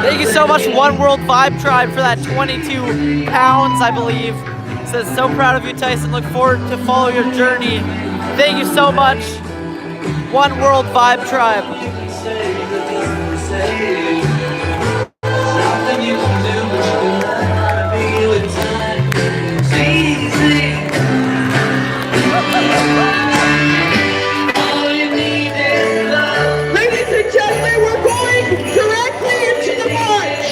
Thank you so much, One World Vibe Tribe, for that 22 pounds, I believe. It says, so proud of you, Tyson. Look forward to follow your journey. Thank you so much, One World Vibe Tribe. Ladies and gentlemen, we're going directly into the march.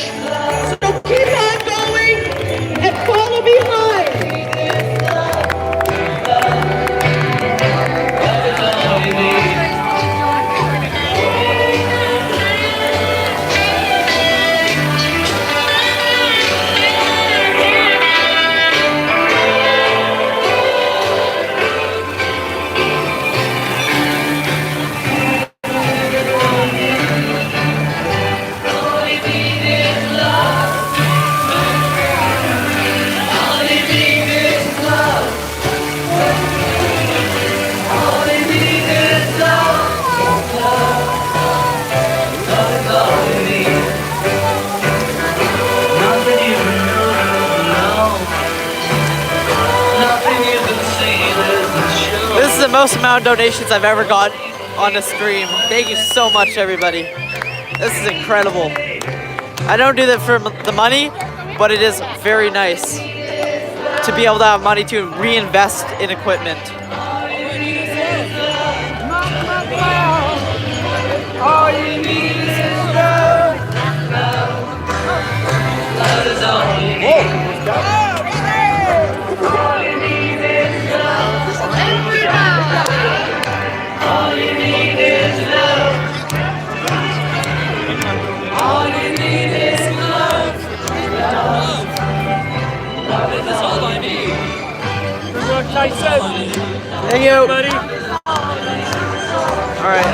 So keep on going and follow behind. This is the most amount of donations I've ever got on a stream. Thank you so much, everybody. This is incredible. I don't do that for the money, but it is very nice to be able to have money to reinvest in equipment. All you need is love. Love is all you need. All you need is love. All you need is love. All you need is love. Love is all I need. Good work, Tyson. Thank you, buddy. All right.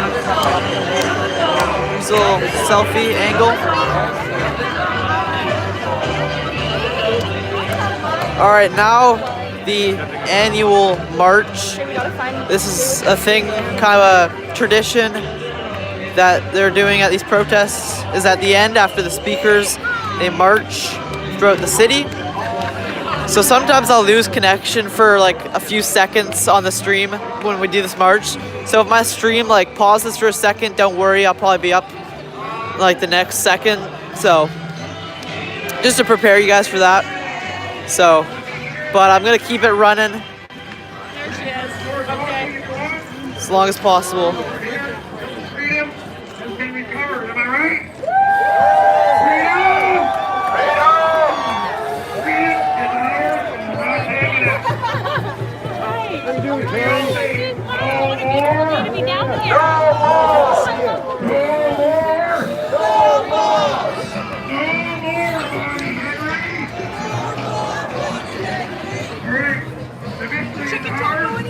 Here's a little selfie angle. All right, now the annual march. This is a thing, kind of a tradition that they're doing at these protests, is at the end, after the speakers, they march throughout the city. So sometimes I'll lose connection for like a few seconds on the stream when we do this march. So if my stream like pauses for a second, don't worry, I'll probably be up like the next second. So just to prepare you guys for that. So, but I'm gonna keep it running as long as possible. Freedom has been recovered, am I right? Freedom is ours and we're not taking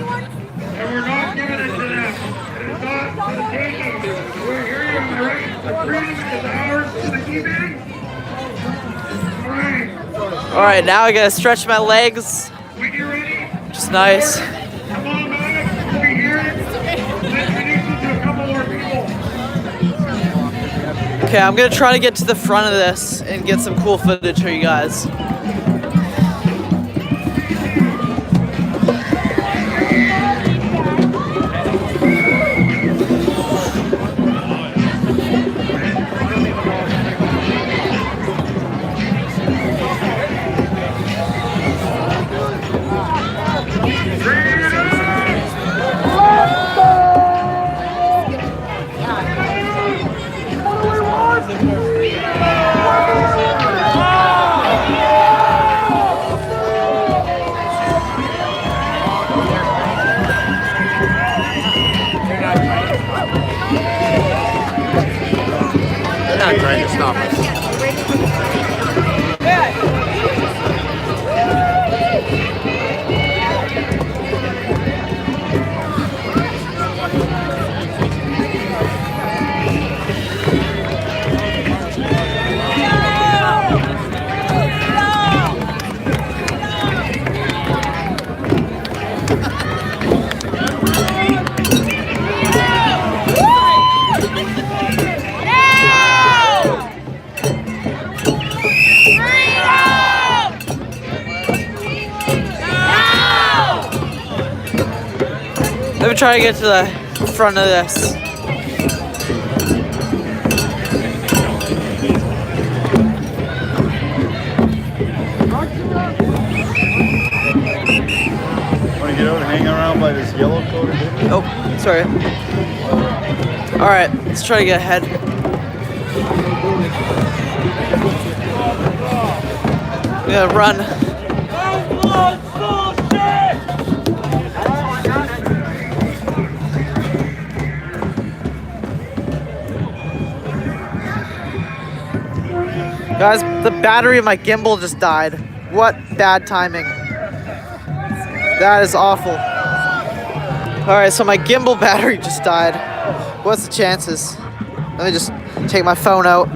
it. And we're not giving it to them. It is not for the taking. We're here, am I right? The freedom is ours to the keeping. All right. All right, now I gotta stretch my legs. When you're ready, Just nice. come on back over here. Let's introduce you to a couple more people. Okay, I'm gonna try to get to the front of this and get some cool footage for you guys. They're not trying to stop us. Let me try to get to the front of this. Want to get out and hang around by this yellow coated? Oh, sorry. All right, let's try to get ahead. I'm gonna run. Guys, the battery of my gimbal just died. What bad timing. That is awful. Alright, so my gimbal battery just died. What's the chances? Let me just take my phone out.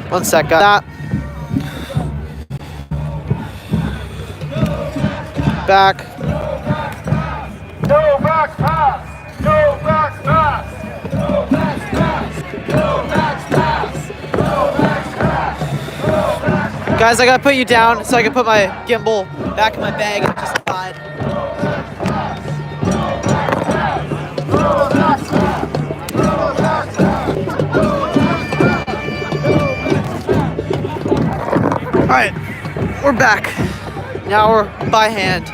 One sec, guys. Back. No back pass! No back pass! No back pass! No back pass! No back pass! No back pass! Guys, I gotta put you down so I can put my gimbal back in my bag. It just died. Alright, we're back. Now we're by hand.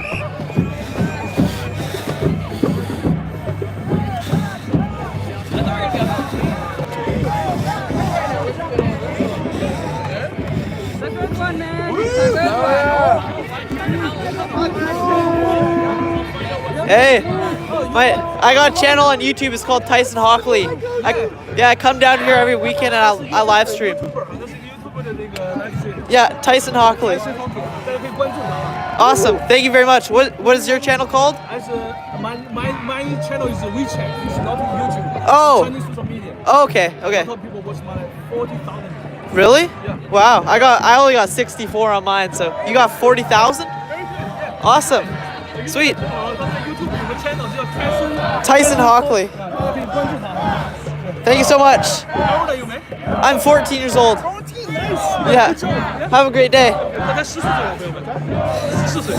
Hey, I got a channel on YouTube. It's called Tyson Hockley. I come down here every weekend and I live stream. Yeah, Tyson Hockley. Awesome. Thank you very much. What is your channel called? My channel is WeChat. It's not YouTube. Oh. Chinese social media. Oh, okay. Okay. A lot of people watch my 40,000. Really? Yeah. Wow. I only got 64 on mine. So you got 40,000? Awesome. Sweet. Tyson Hockley. Thank you so much. How old are you, man? I'm 14 years old. 14, nice. Yeah. Have a great day. 大概14岁了，朋友们，14岁。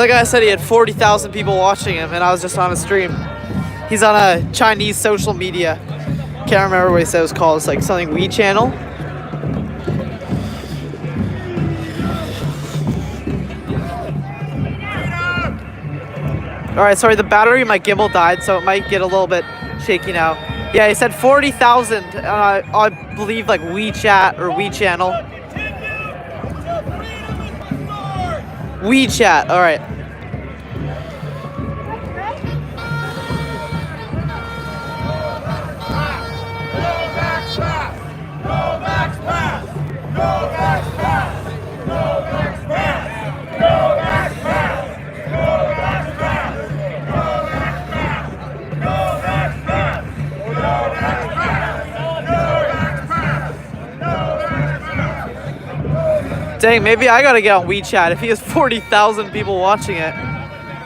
The guy said he had 40,000 people watching him, and I was just on a stream. He's on a Chinese social media. Can't remember what he said it was called. It's like something We channel. Alright, sorry, the battery in my gimbal died, so it might get a little bit shaky now. Yeah, he said 40,000, I believe like WeChat or We channel. WeChat, alright. Dang, maybe I gotta get on WeChat if he has 40,000 people watching it.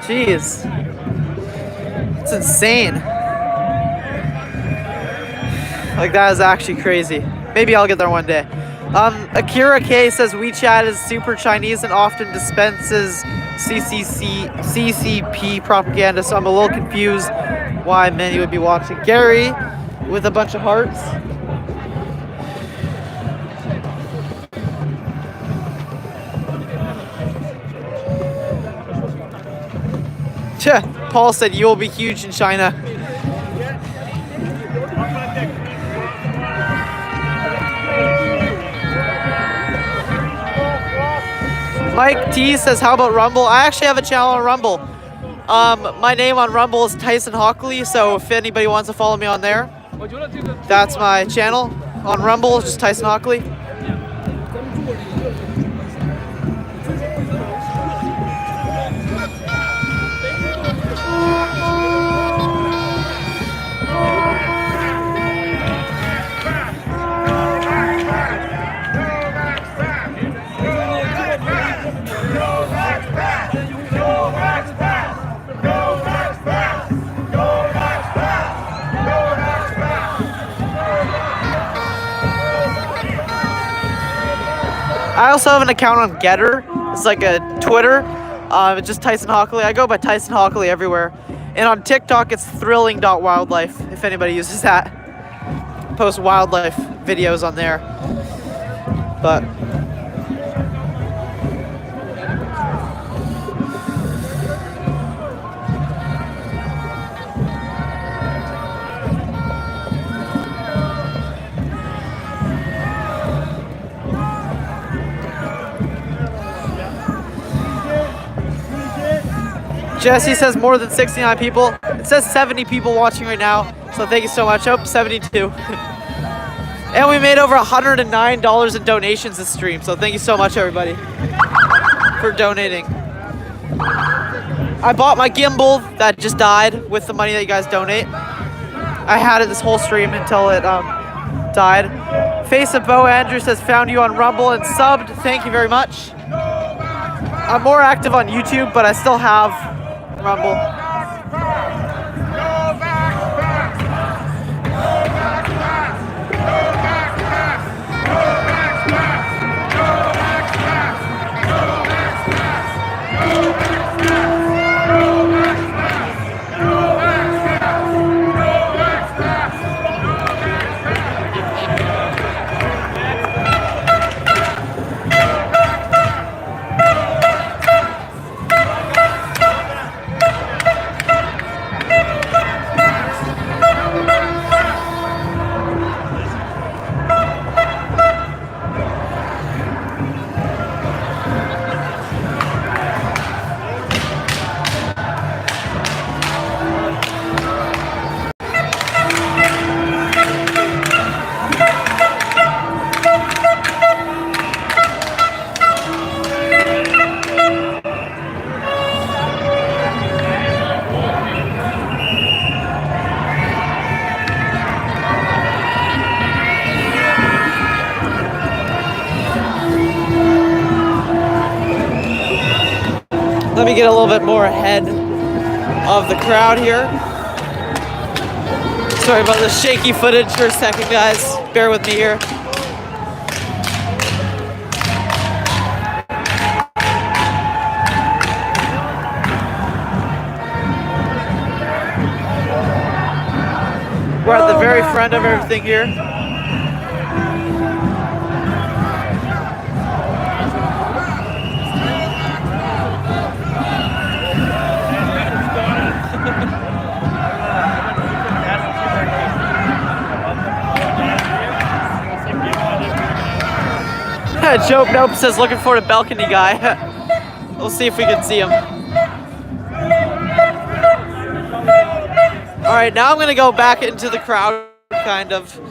Jeez. It's insane. Like, that is actually crazy. Maybe I'll get there one day. Akira K says WeChat is super Chinese and often dispenses CCP propaganda, so I'm a little confused why many would be watching. Gary with a bunch of hearts. Paul said you will be huge in China. Mike T says, how about Rumble? I actually have a channel on Rumble. My name on Rumble is Tyson Hockley, so if anybody wants to follow me on there, that's my channel. On Rumble, just Tyson Hockley. I also have an account on Getter. It's like a Twitter. It's just Tyson Hockley. I go by Tyson Hockley everywhere. And on TikTok, it's thrilling.wildlife, if anybody uses that. Post wildlife videos on there. But Jesse says more than 69 people. It says 70 people watching right now. So thank you so much. Oh, 72. And we made over $109 in donations this stream. So thank you so much, everybody, for donating. I bought my gimbal that just died with the money that you guys donate. I had it this whole stream until it died. Face of Bo Andrew says, found you on Rumble and subbed. Thank you very much. I'm more active on YouTube, but I still have Rumble. Let me get a little bit more ahead of the crowd here. Sorry about the shaky footage for a second, guys. Bear with me here. We're at the very front of everything here. Joke Nope says looking for a balcony guy. We'll see if we can see him. Alright, now I'm gonna go back into the crowd, kind of.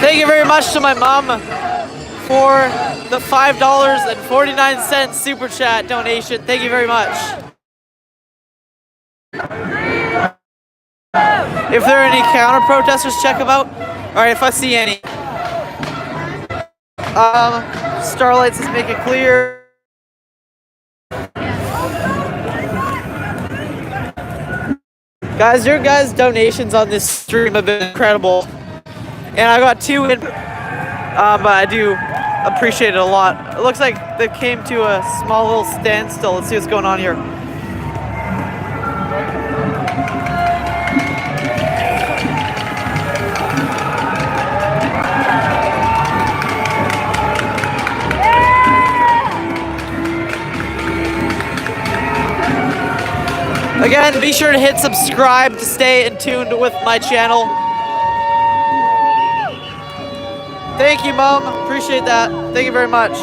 Thank you very much to my mom for the $5.49 super chat donation. Thank you very much. If there are any counter protesters, check them out. Alright, if I see any. Starlight says make it clear. Guys, your guys' donations on this stream have been incredible. And I got 2 in, but I do appreciate it a lot. It looks like they came to a small little standstill. Let's see what's going on here. Again, be sure to hit subscribe to stay in tune with my channel. Thank you, Mom. Appreciate that. Thank you very much.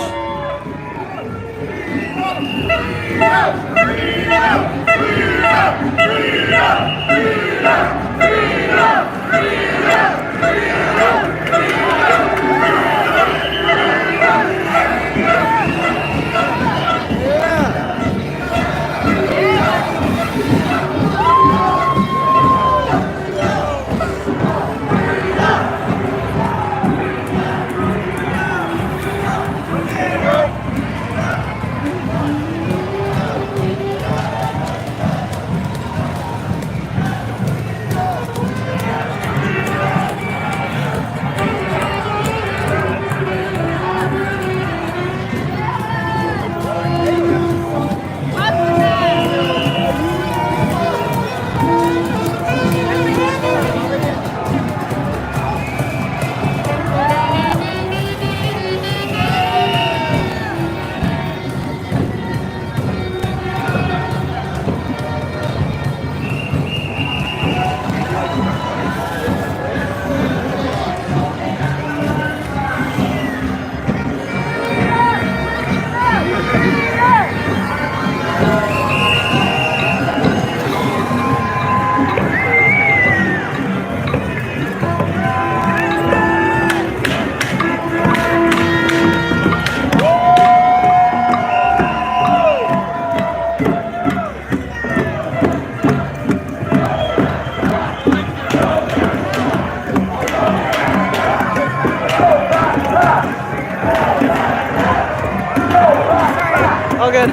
All good.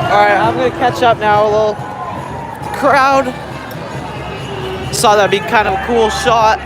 Alright, I'm gonna catch up now a little. The crowd Just thought that'd be kind of a cool shot.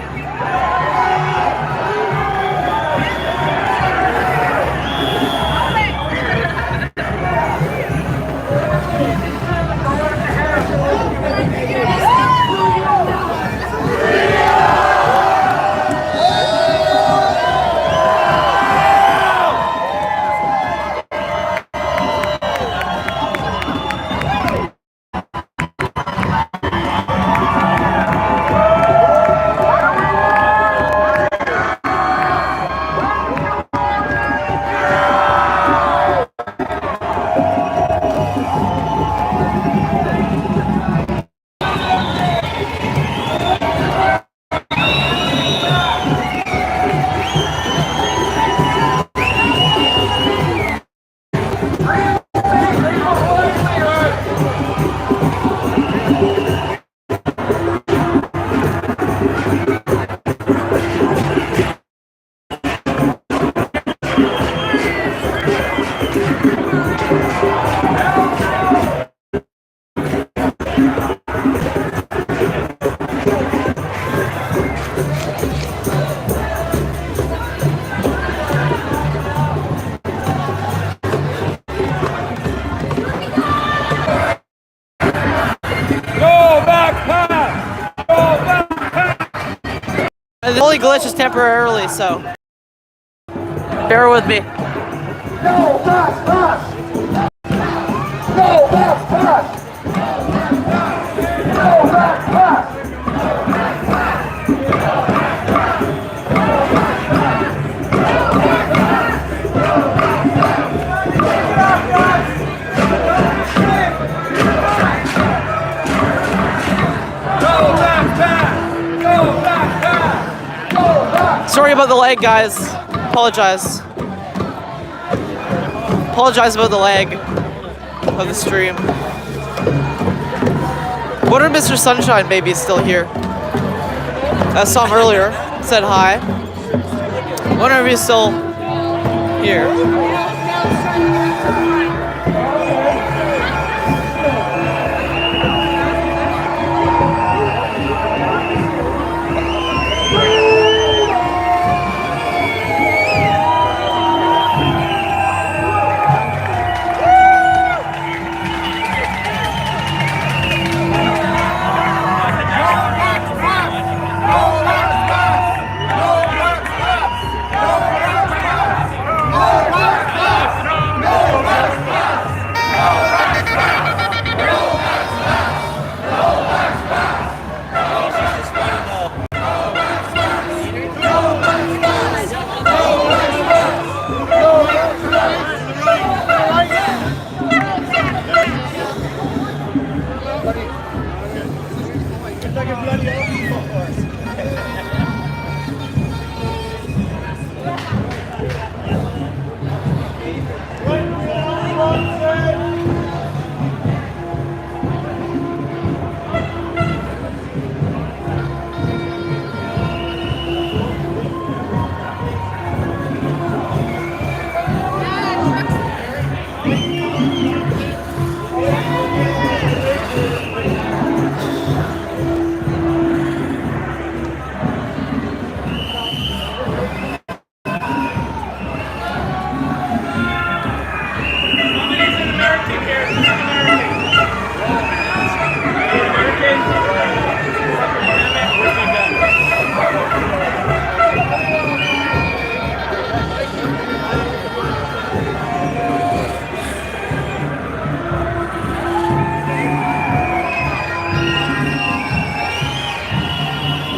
The only glitch is temporarily, so bear with me. No, pass, pass. No, pass, pass. No, pass, pass. Sorry about the lag, guys. Apologize. Apologize about the lag of the stream. Wonder if Mr. Sunshine maybe is still here. I saw him earlier. Said hi. Wonder if he's still here.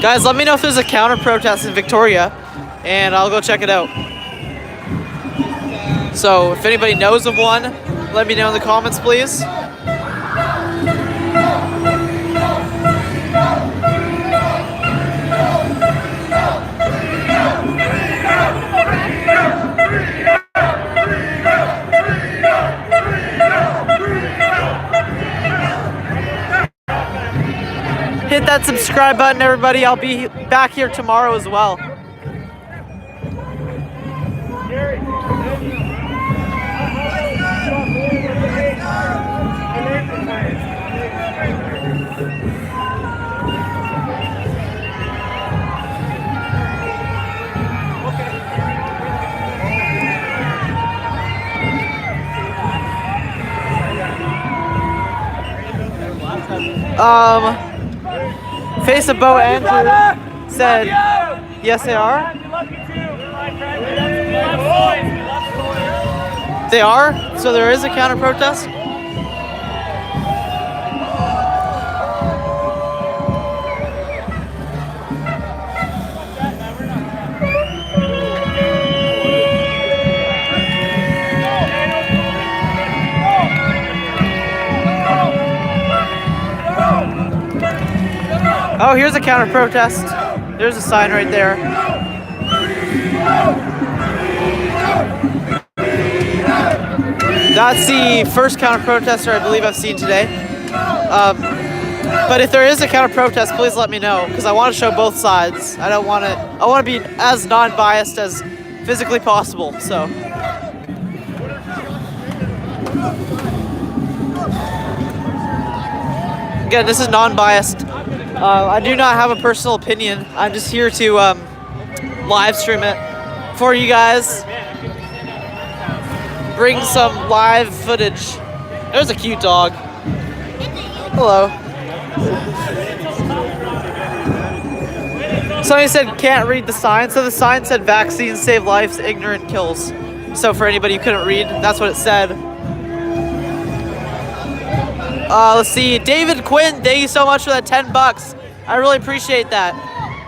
Guys, let me know if there's a counter protest in Victoria, and I'll go check it out. So, if anybody knows of one, let me know in the comments, please. Hit that subscribe button, everybody. I'll be back here tomorrow as well. Face of Bo Andrew said, yes, they are. They are? So there is a counter protest? Oh, here's a counter protest. There's a sign right there. That's the first counter protester I believe I've seen today. But if there is a counter protest, please let me know, because I want to show both sides. I want to be as non-biased as physically possible. So. Again, this is non-biased. I do not have a personal opinion. I'm just here to live stream it for you guys. Bring some live footage. There's a cute dog. Hello. Somebody said can't read the sign. So the sign said vaccines save lives, ignorant kills. So for anybody who couldn't read, that's what it said. Let's see, David Quinn, thank you so much for that $10. I really appreciate that.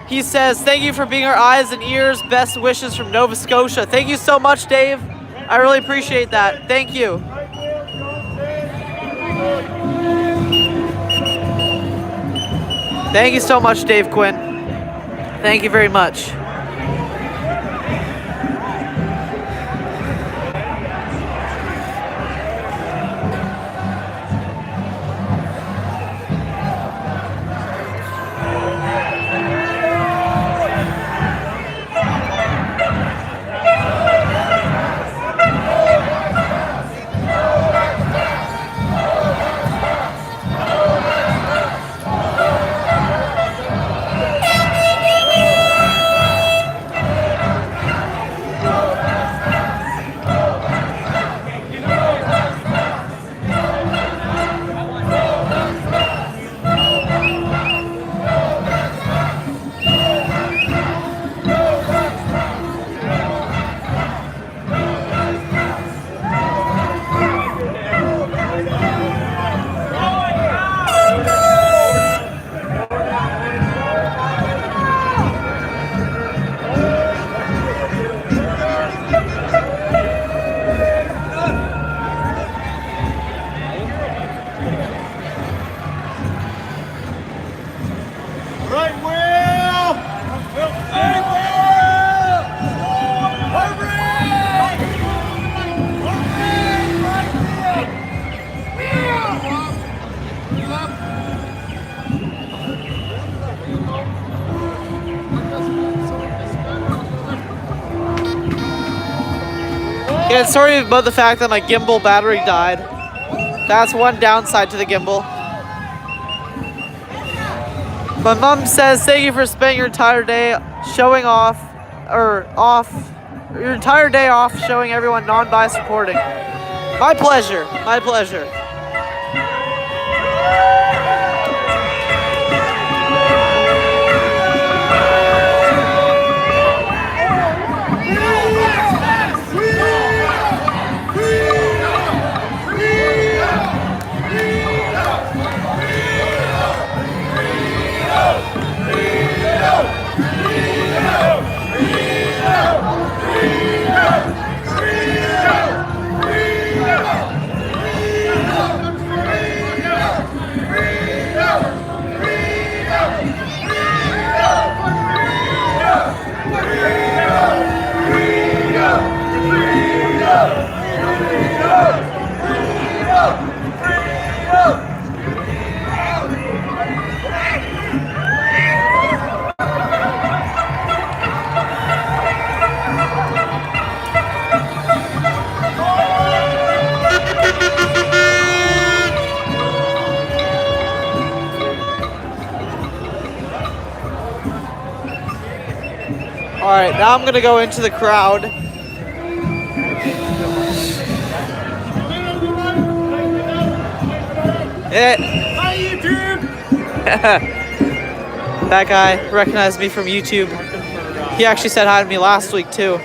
He says, thank you for being our eyes and ears. Best wishes from Nova Scotia. Thank you so much, Dave. I really appreciate that. Thank you. Thank you so much, Dave Quinn. Thank you very much. Yeah, sorry about the fact that my gimbal battery died. That's one downside to the gimbal. My mom says, thank you for spending your entire day showing off, your entire day off showing everyone non-biased reporting. My pleasure, my pleasure. All right, now I'm gonna go into the crowd. Hi YouTube! That guy recognized me from YouTube. He actually said hi to me last week too.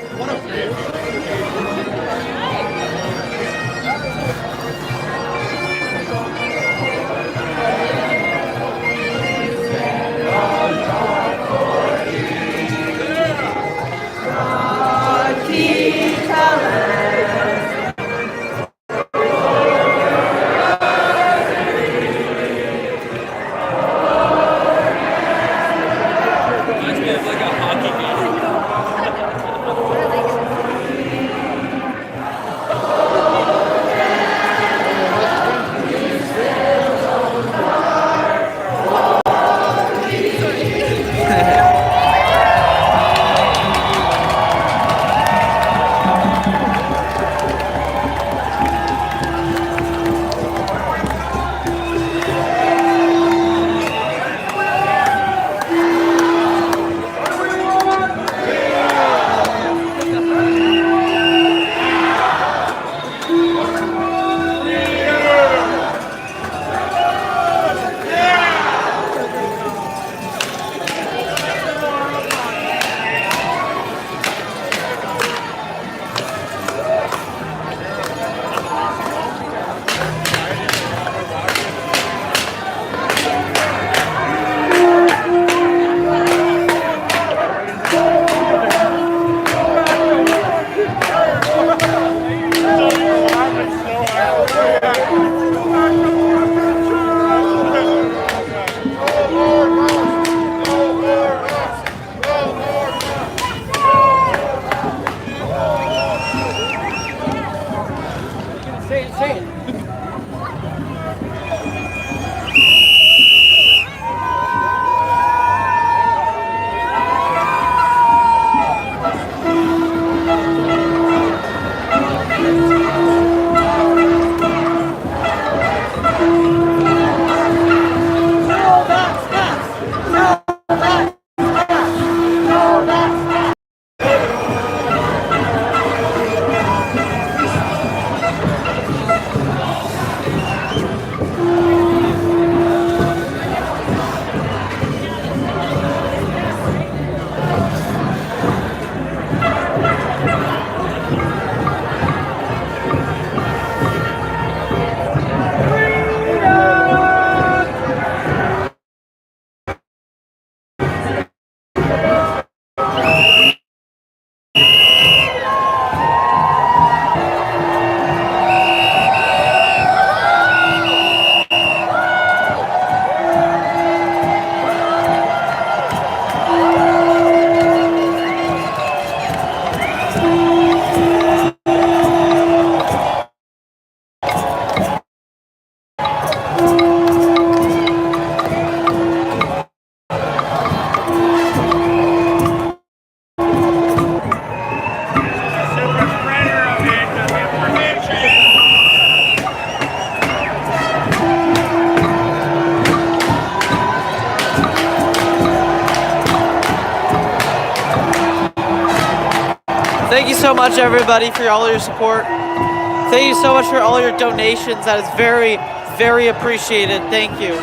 Thank you so much, everybody, for all your support. Thank you so much for all your donations. That is very, very appreciated. Thank you.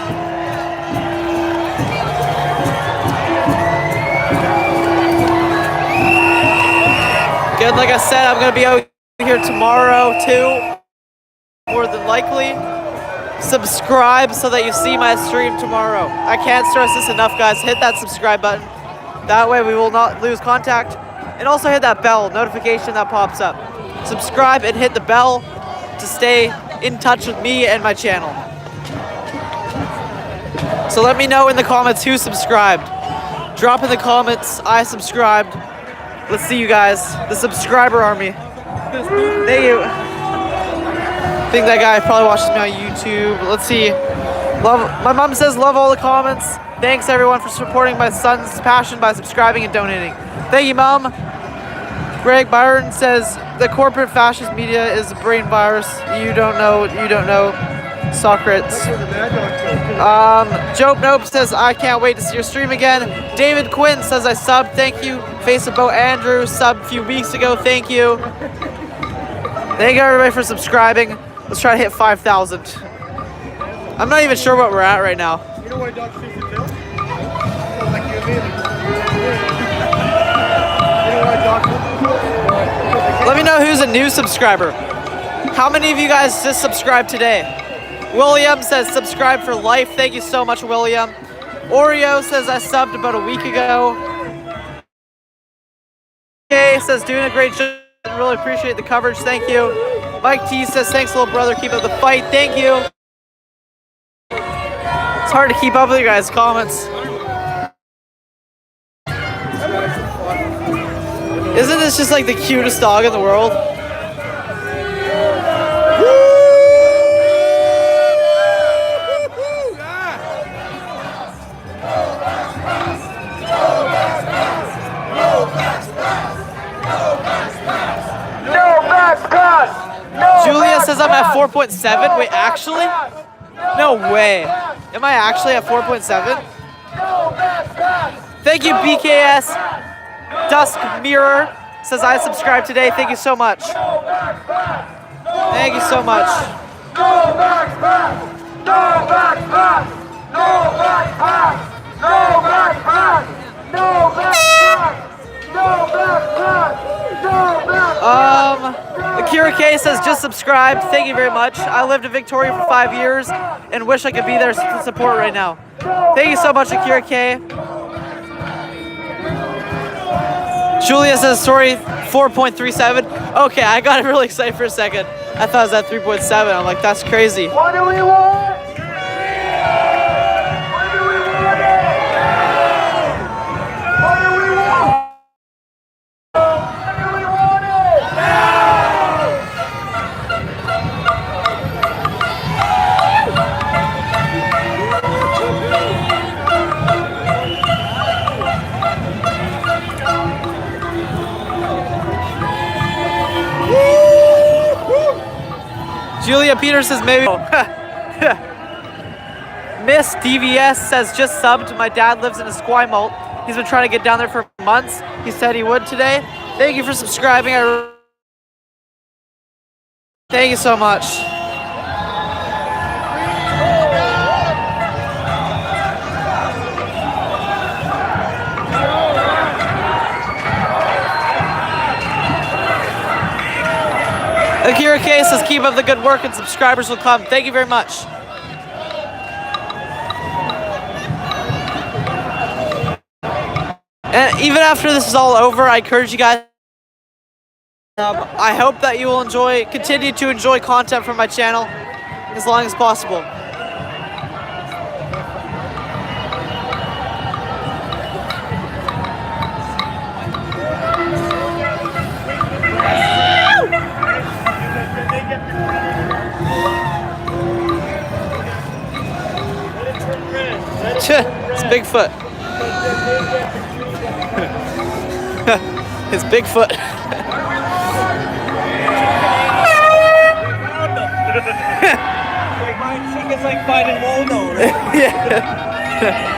Good, like I said, I'm going to be out here tomorrow, too. More than likely. Subscribe so that you see my stream tomorrow. I can't stress this enough, guys. Hit that subscribe button. That way we will not lose contact. And also hit that bell notification that pops up. Subscribe and hit the bell to stay in touch with me and my channel. So let me know in the comments who subscribed. Drop in the comments, I subscribed. Let's see you guys. The subscriber army. Thank you. I think that guy probably watches me on YouTube. Let's see. My mom says love all the comments. Thanks everyone for supporting my son's passion by subscribing and donating. Thank you, Mom. Greg Byron says the corporate fascist media is a brain virus. You don't know. Socrates. Joe Nope says I can't wait to see your stream again. David Quinn says I subbed. Thank you. Face of Bo Andrew subbed a few weeks ago. Thank you. Thank you everybody for subscribing. Let's try to hit 5,000. I'm not even sure what we're at right now. You know why Dodge 52? Like you mean? You know why Dodge 52? Let me know who's a new subscriber. How many of you guys just subscribed today? William says subscribe for life. Thank you so much, William. Oreo says I subbed about a week ago. Kay says doing a great job. Really appreciate the coverage. Thank you. Mike T says thanks, little brother. Keep up the fight. Thank you. It's hard to keep up with you guys' comments. Isn't this just like the cutest dog in the world? Julia says I'm at 4.7. Wait, actually? No way. Am I actually at 4.7? Thank you, BKS. Dusk Mirror says I subscribed today. Thank you so much. Thank you so much. Akira K says just subscribed. Thank you very much. I lived in Victoria for 5 years and wish I could be there to support right now. Thank you so much, Akira K. Julia says sorry, 4.37. Okay, I got really excited for a second. I thought it was at 3.7. I'm like, that's crazy. What do we want? Julia Peters says maybe. Miss DVS says just subbed. My dad lives in Esquimalt. He's been trying to get down there for months. He said he would today. Thank you for subscribing. Thank you so much. Akira K says keep up the good work and subscribers will come. Thank you very much. And even after this is all over, I encourage you guys. I hope that you will continue to enjoy content from my channel as long as possible. It's Bigfoot. It's Bigfoot. I think it's like finding Waldo. Yeah.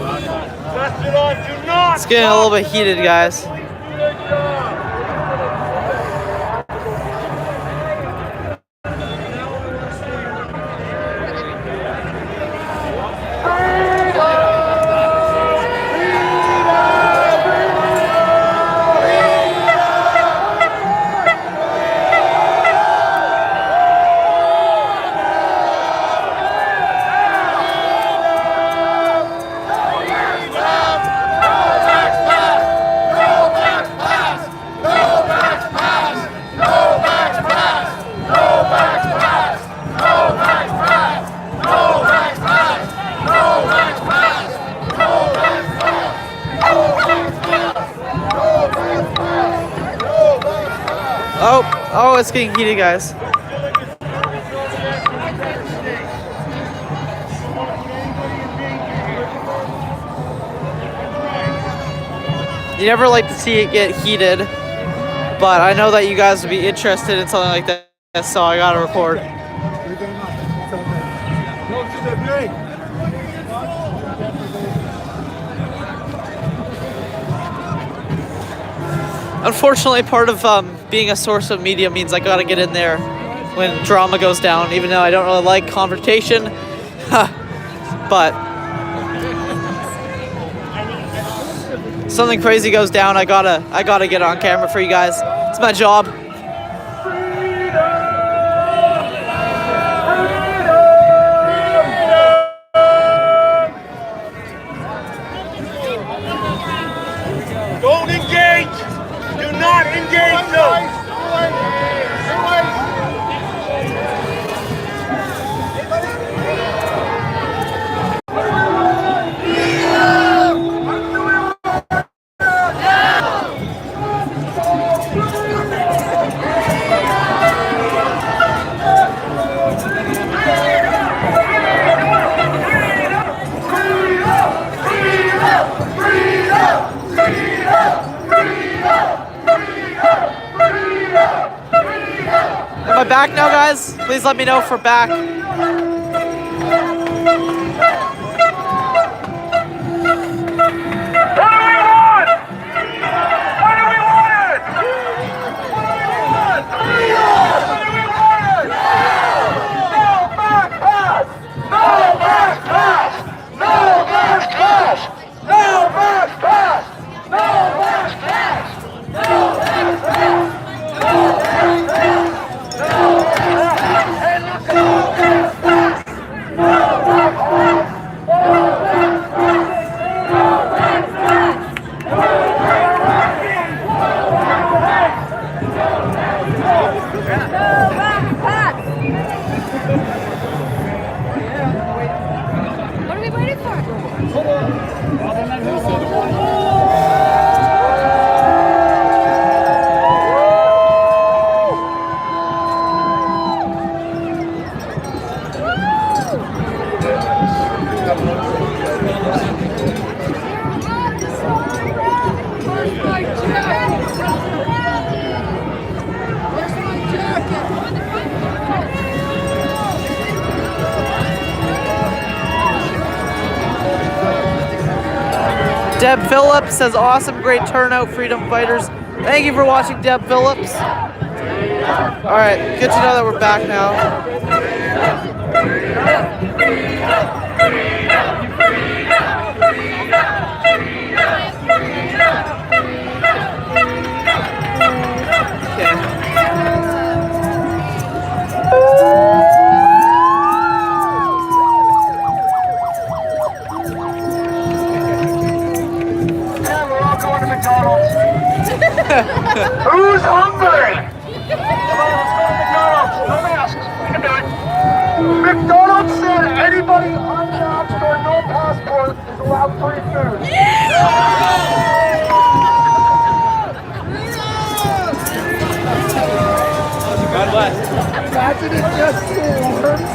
Thank you. It's getting a little bit heated, guys. Oh, it's getting heated, guys. You never like to see it get heated, but I know that you guys would be interested in something like that, so I gotta record. Unfortunately, part of being a source of media means I gotta get in there when drama goes down, even though I don't really like confrontation. But something crazy goes down, I gotta get on camera for you guys. It's my job. Don't engage! Do not engage those! Am I back now, guys? Please let me know if we're back. What are we waiting for? Deb Phillips says, awesome, great turnout, freedom fighters. Thank you for watching, Deb Phillips. All right, good to know that we're back now. Who's hungry? Let's go to McDonald's. No masks. We can do it. McDonald's said anybody unmasked or no passport is allowed free food. God bless. Imagine it just works.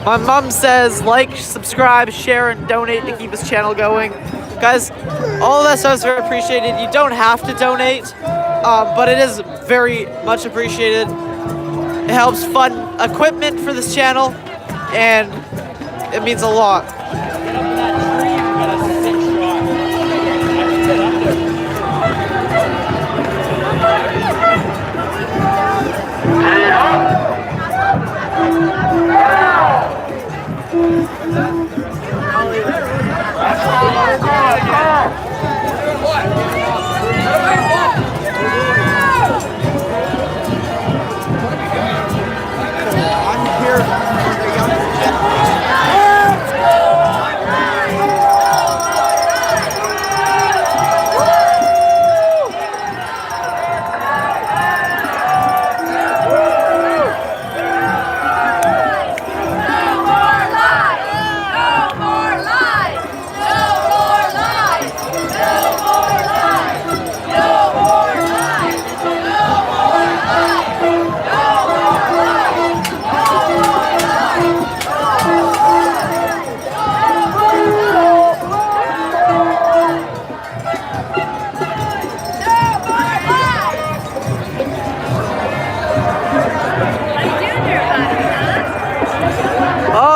My mom says like, subscribe, share, and donate to keep this channel going. Guys, all of that stuff is very appreciated. You don't have to donate, but it is very much appreciated. It helps fund equipment for this channel. and it means a lot.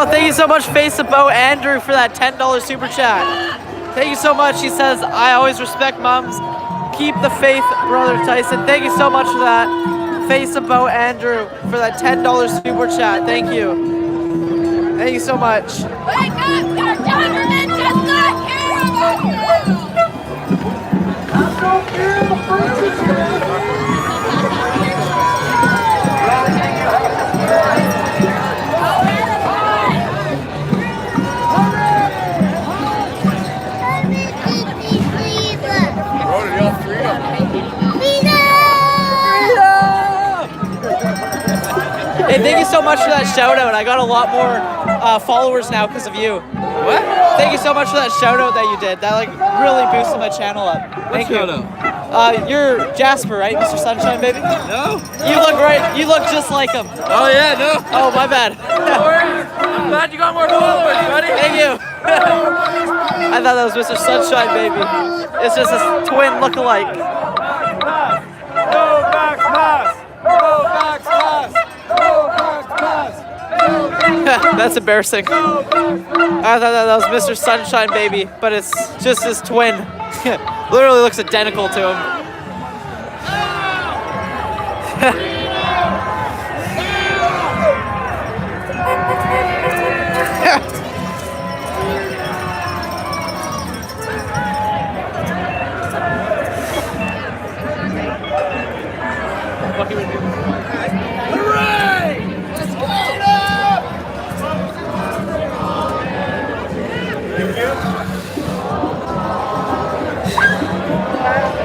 Thank you so much, Face of Bo Andrew, for that $10 super chat. Thank you so much. He says, I always respect moms. Keep the faith, Brother Tyson. Thank you so much for that. Face of Bo Andrew for that $10 super chat. Thank you. Thank you so much. Wake up! Your government does not care about you! I don't care about you! Hey, thank you so much for that shout out. I got a lot more followers now because of you. What? Thank you so much for that shout out that you did. That like really boosted my channel up. Thank you. You're Jasper, right, Mr. Sunshine Baby? No. You look right. You look just like him. Oh yeah, no. Oh, my bad. No worries. I'm glad you got more followers, buddy. Thank you. I thought that was Mr. Sunshine Baby. It's just a twin look-alike. Go back pass. Go back pass. Go back pass. That's embarrassing. I thought that was Mr. Sunshine Baby, but it's just his twin. Literally looks identical to him.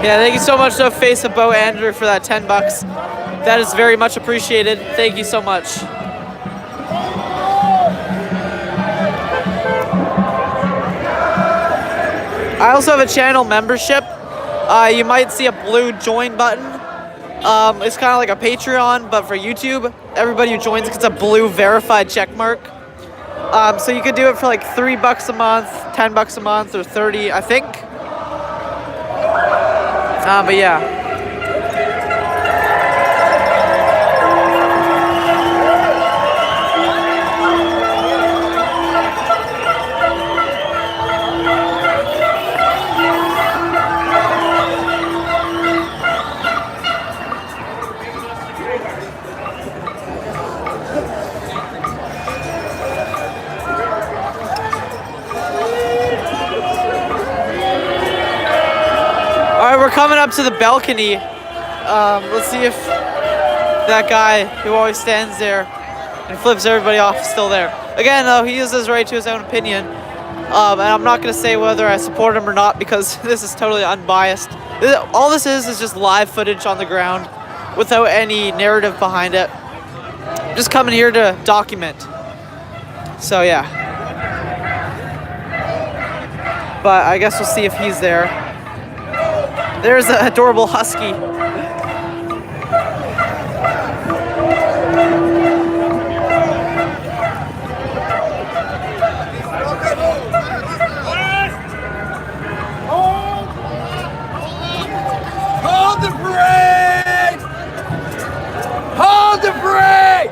Yeah, thank you so much to Face of Bo Andrew for that $10. That is very much appreciated. Thank you so much. I also have a channel membership. You might see a blue join button. It's kind of like a Patreon, but for YouTube, everybody who joins gets a blue verified check mark. So you could do it for like $3 a month, $10 a month, or 30, I think. But yeah. We're coming up to the balcony. Let's see if that guy who always stands there and flips everybody off is still there. Again, though, he has his right to his own opinion. And I'm not going to say whether I support him or not because this is totally unbiased. All this is just live footage on the ground without any narrative behind it. I'm just coming here to document. So, yeah. But I guess we'll see if he's there. There's an adorable husky. Hold the brake! Hold the brake!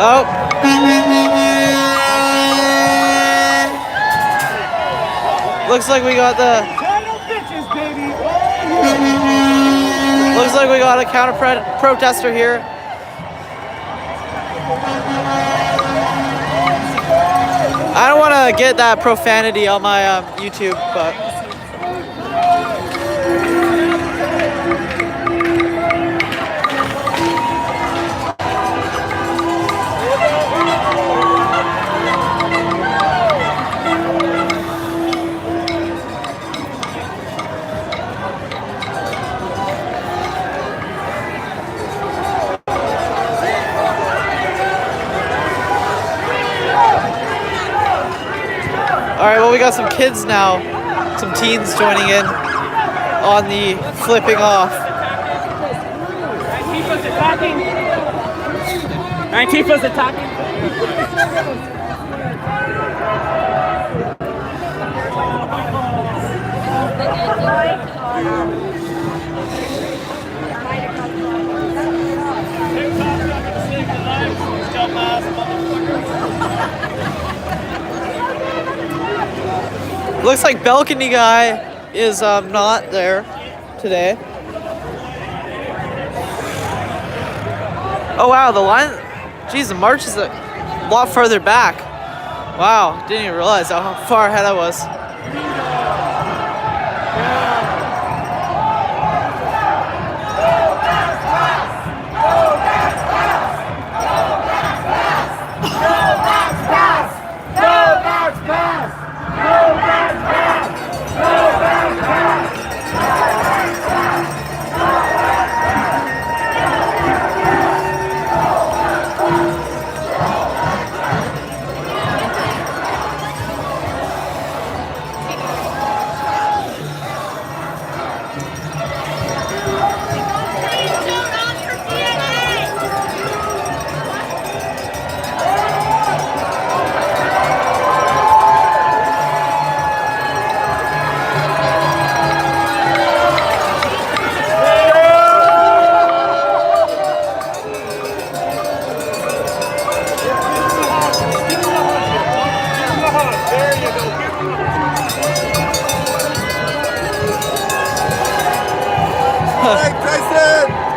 Oh. Looks like we got the. Looks like we got a counter protester here. I don't want to get that profanity on my YouTube, but. All right, well, we got some kids now, some teens joining in on the flipping off. Antifa's attacking. Antifa's attacking. Looks like balcony guy is not there today. Oh wow, the line, geez, the march is a lot further back. Wow, didn't even realize how far ahead I was.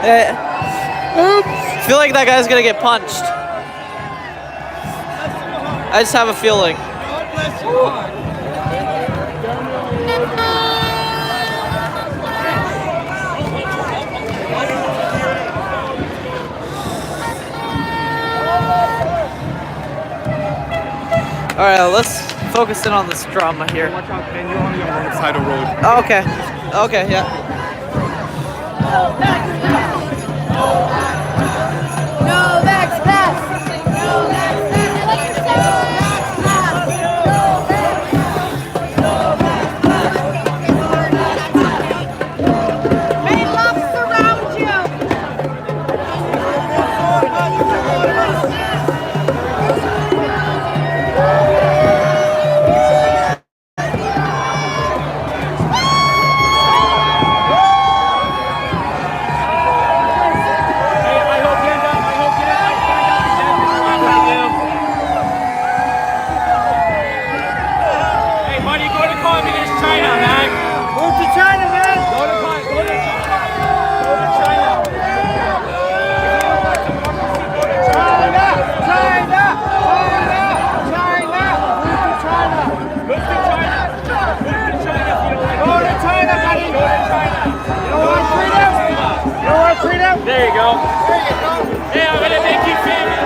I feel like that guy's gonna get punched. I just have a feeling. All right, let's focus in on this drama here. Watch out, Ben. You're on the wrong side of the road. Oh, okay. Okay, yeah. No, that's best. No, that's May love surround you. There you go. Hey, I'm gonna make you famous.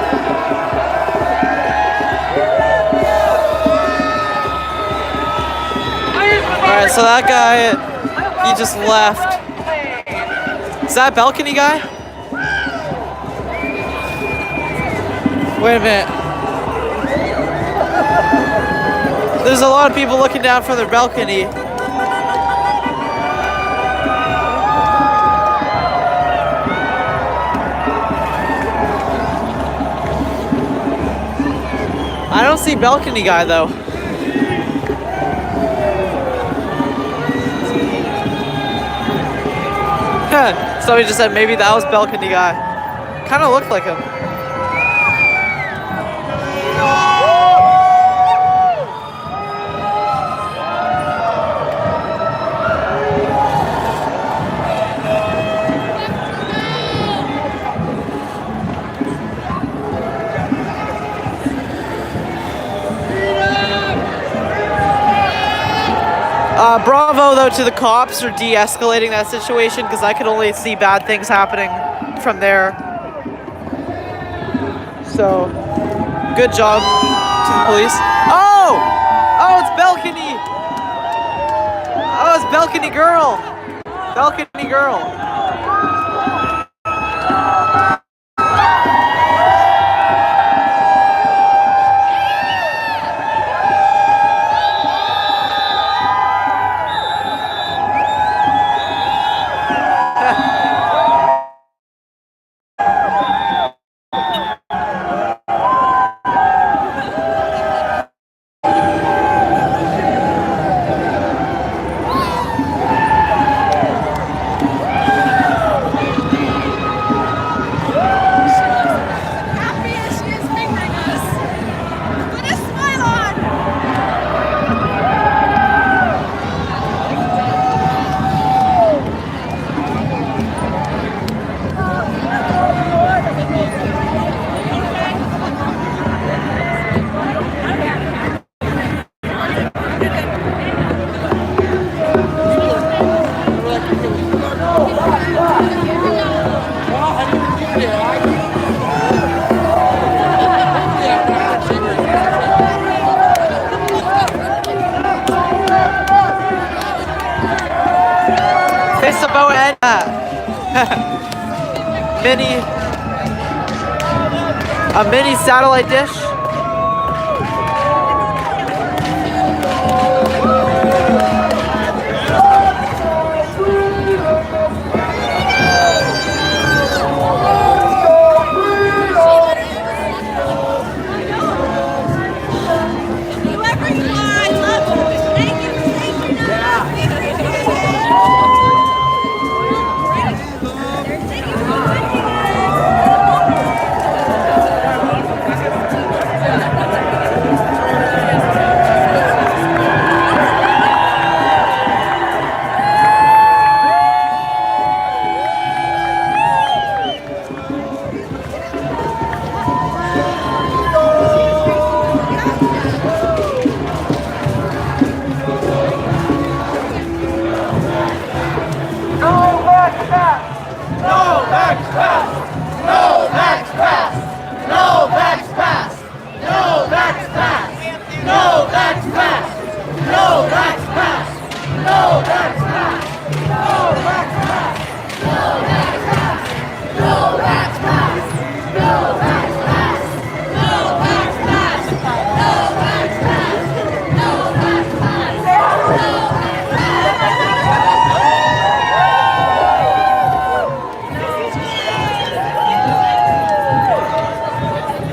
Alright, so that guy, he just left. Is that balcony guy? Wait a minute. There's a lot of people looking down from their balcony. I don't see balcony guy though. Somebody just said maybe that was balcony guy. Kind of looked like him. Bravo, though, to the cops for de-escalating that situation, because I could only see bad things happening from there. So, good job to the police. Oh! Oh, it's Balcony! Oh, it's Balcony Girl! Balcony Girl. A mini satellite dish.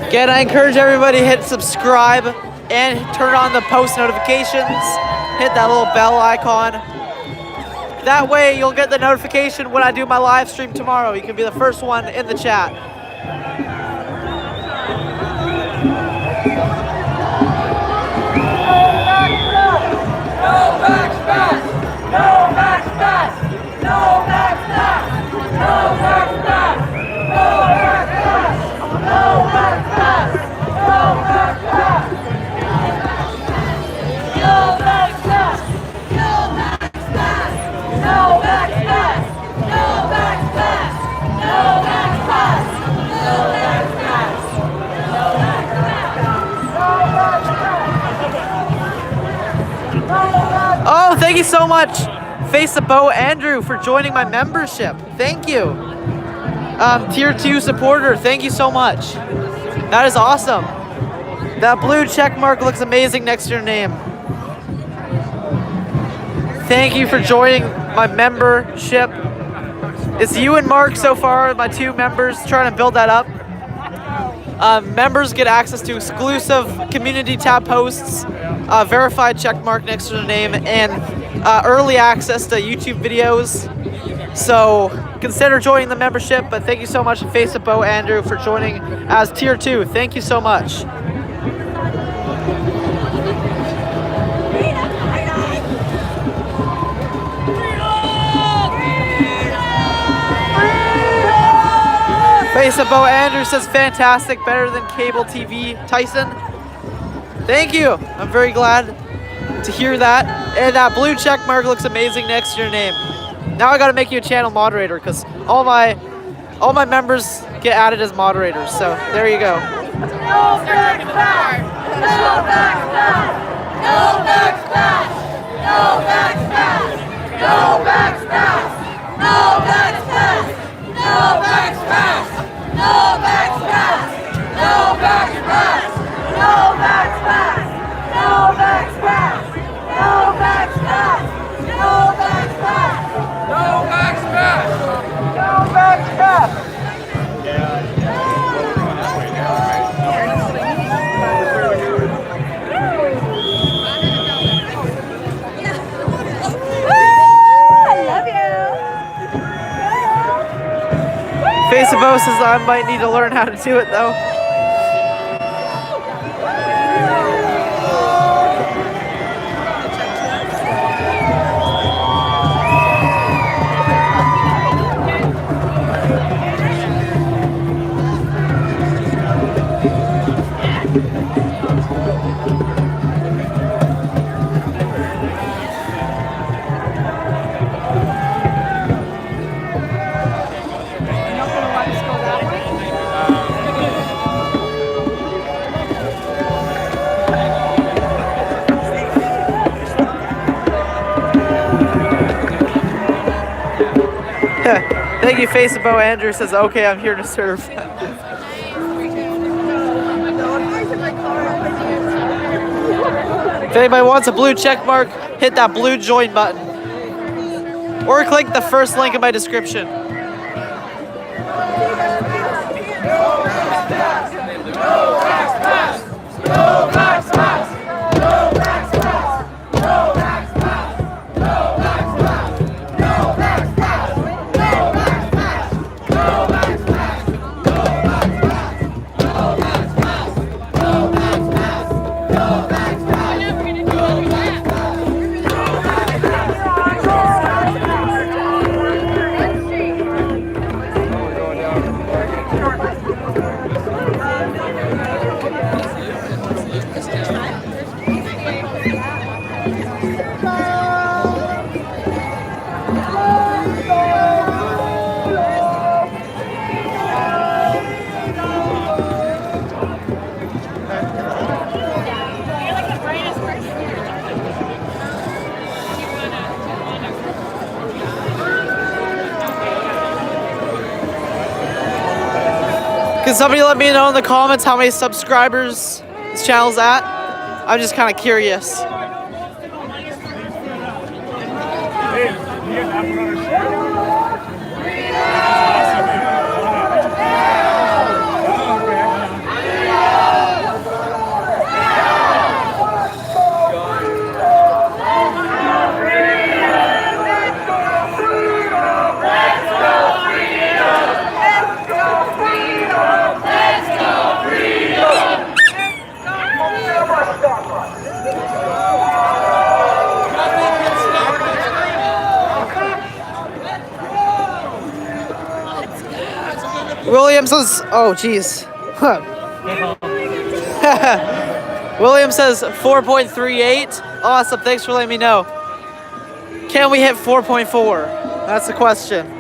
Again, I encourage everybody to hit subscribe and turn on the post notifications. Hit that little bell icon. That way you'll get the notification when I do my live stream tomorrow. You can be the first one in the chat. Oh, thank you so much, Face a Bow Andrew, for joining my membership. Thank you. Tier 2 supporter, thank you so much. That is awesome. That blue check mark looks amazing next to your name. Thank you for joining my membership. It's you and Mark so far, my two members, trying to build that up. Members get access to exclusive community tab posts, verified check mark next to their name, and early access to YouTube videos. So consider joining the membership, but thank you so much, Face a Bow Andrew, for joining as Tier 2. Thank you so much. Face a Bow Andrew says fantastic, better than cable TV. Tyson, thank you. I'm very glad. to hear that. And that blue check mark looks amazing next to your name. Now I gotta make you a channel moderator because all my members get added as moderators. So there you go. No backslash! No backslash! No backslash! No backslash! No backslash! No backslash! No backslash! No backslash! No backslash! No backslash! No backslash! No backslash! No backslash! No backslash! No backslash! Face of O says I might need to learn how to do it though. Thank you, Face of Bo. Andrew says, okay, I'm here to serve. If anybody wants a blue check mark, hit that blue join button. Or click the first link in my description. Can somebody let me know in the comments how many subscribers this channel's at? I'm just kind of curious. William says, oh geez. William says 4.38. Awesome, thanks for letting me know. Can we hit 4.4? That's the question.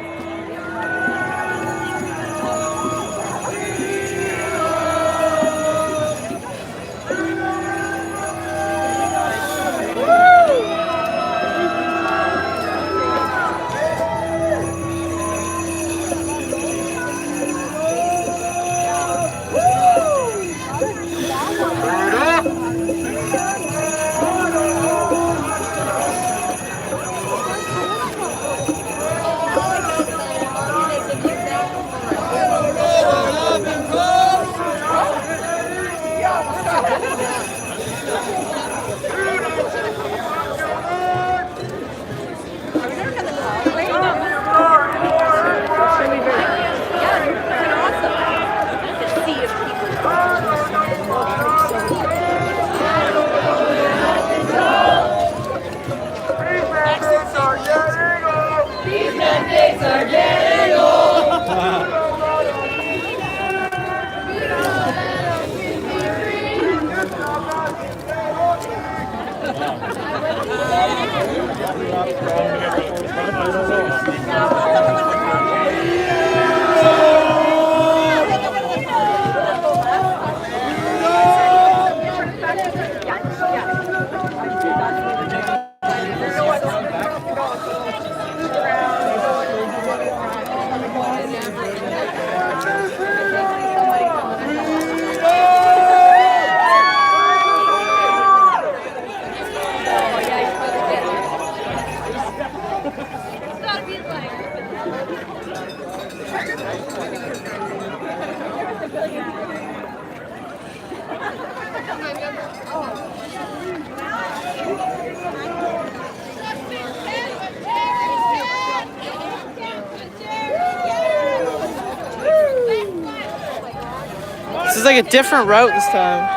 This is like a different route this time.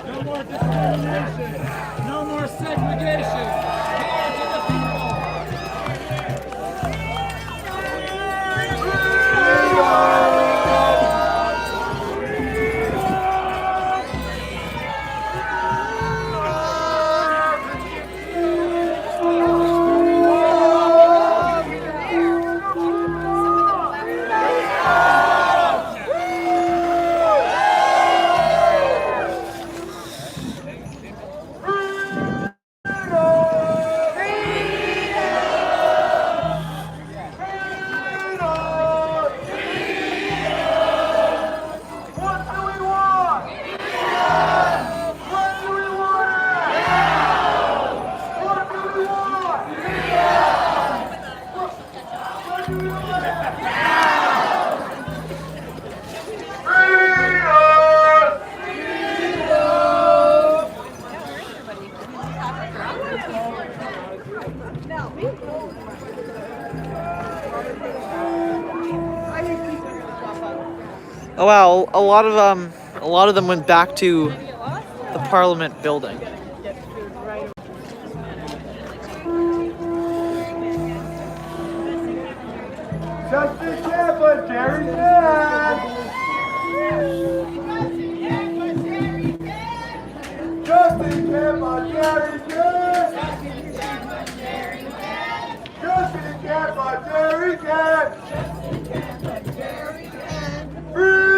No more discrimination. No more segregation. Hands to the people. Oh wow, a lot of them went back to the Parliament building. Justice Chamberlain, Jerry Dead! Justice Chamberlain, Jerry Dead! Justice Chamberlain, Jerry Dead! Freedom!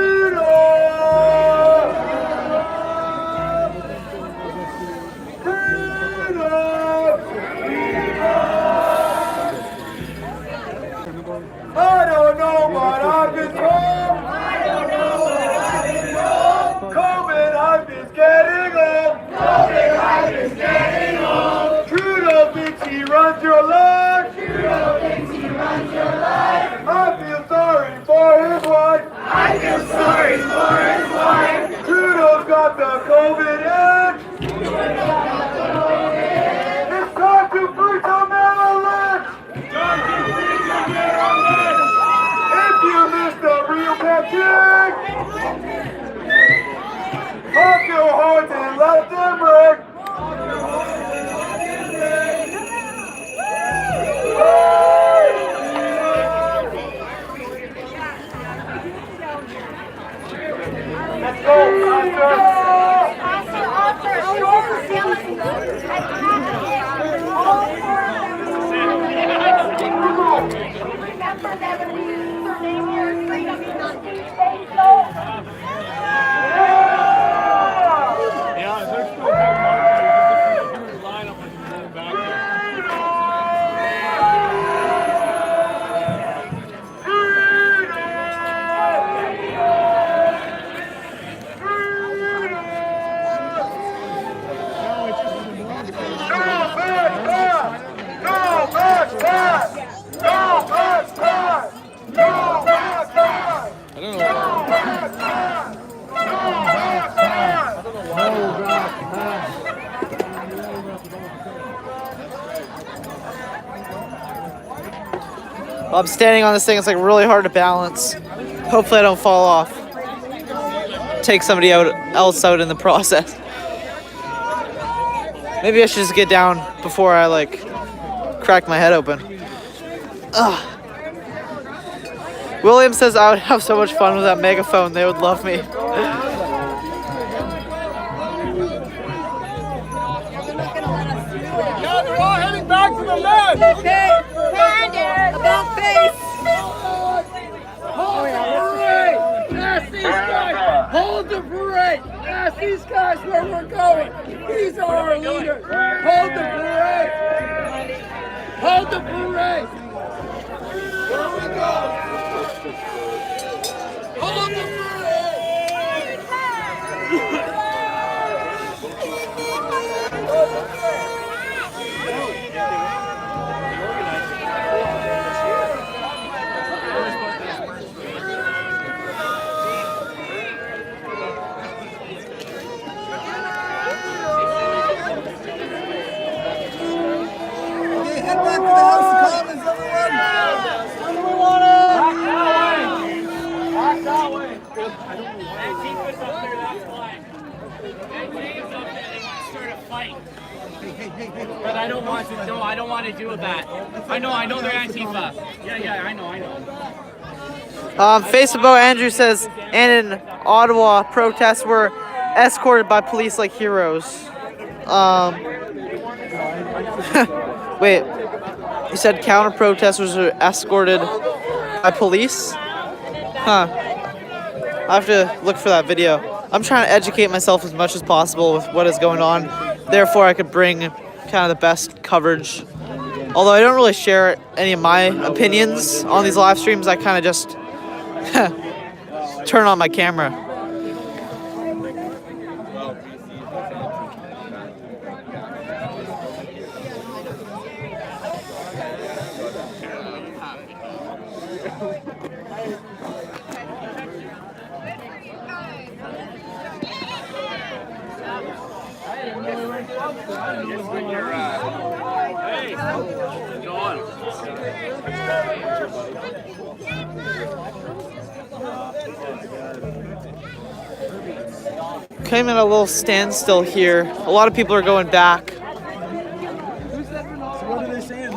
I don't know what I've been told. COVID hype is getting old. Trudeau thinks he runs your life. I feel sorry for his wife. Trudeau's got the COVID edge. It's time to free some Maryland. If you missed the real picture, honk your horns and let them ring. Let's go, I'm standing on this thing, it's like really hard to balance. Hopefully I don't fall off. take somebody else out in the process. Maybe I should just get down before I like crack my head open. Ugh. William says I would have so much fun with that megaphone. They would love me. Yeah, they're all heading back to the left. About face. Hold the parade! Ask these guys! Hold the parade! Ask these guys where we're going! These are our leaders! Hold the parade! Hold the parade! Where we go? Hold the parade! Head back to the House of Commons, everyone! Back that way! Antifa's up there, that's why. Antifa's up there, they want to start a fight. But I don't want to, no, I don't want to do that. I know they're Antifa. Yeah, I know. Facebook Andrew says, and in Ottawa, protests were escorted by police like heroes. Wait, you said counter protesters were escorted by police? Huh. I have to look for that video. I'm trying to educate myself as much as possible with what is going on. Therefore, I could bring kind of the best coverage. Although I don't really share any of my opinions on these live streams, I kind of just turn on my camera. Came at a little standstill here. A lot of people are going back. So what are they saying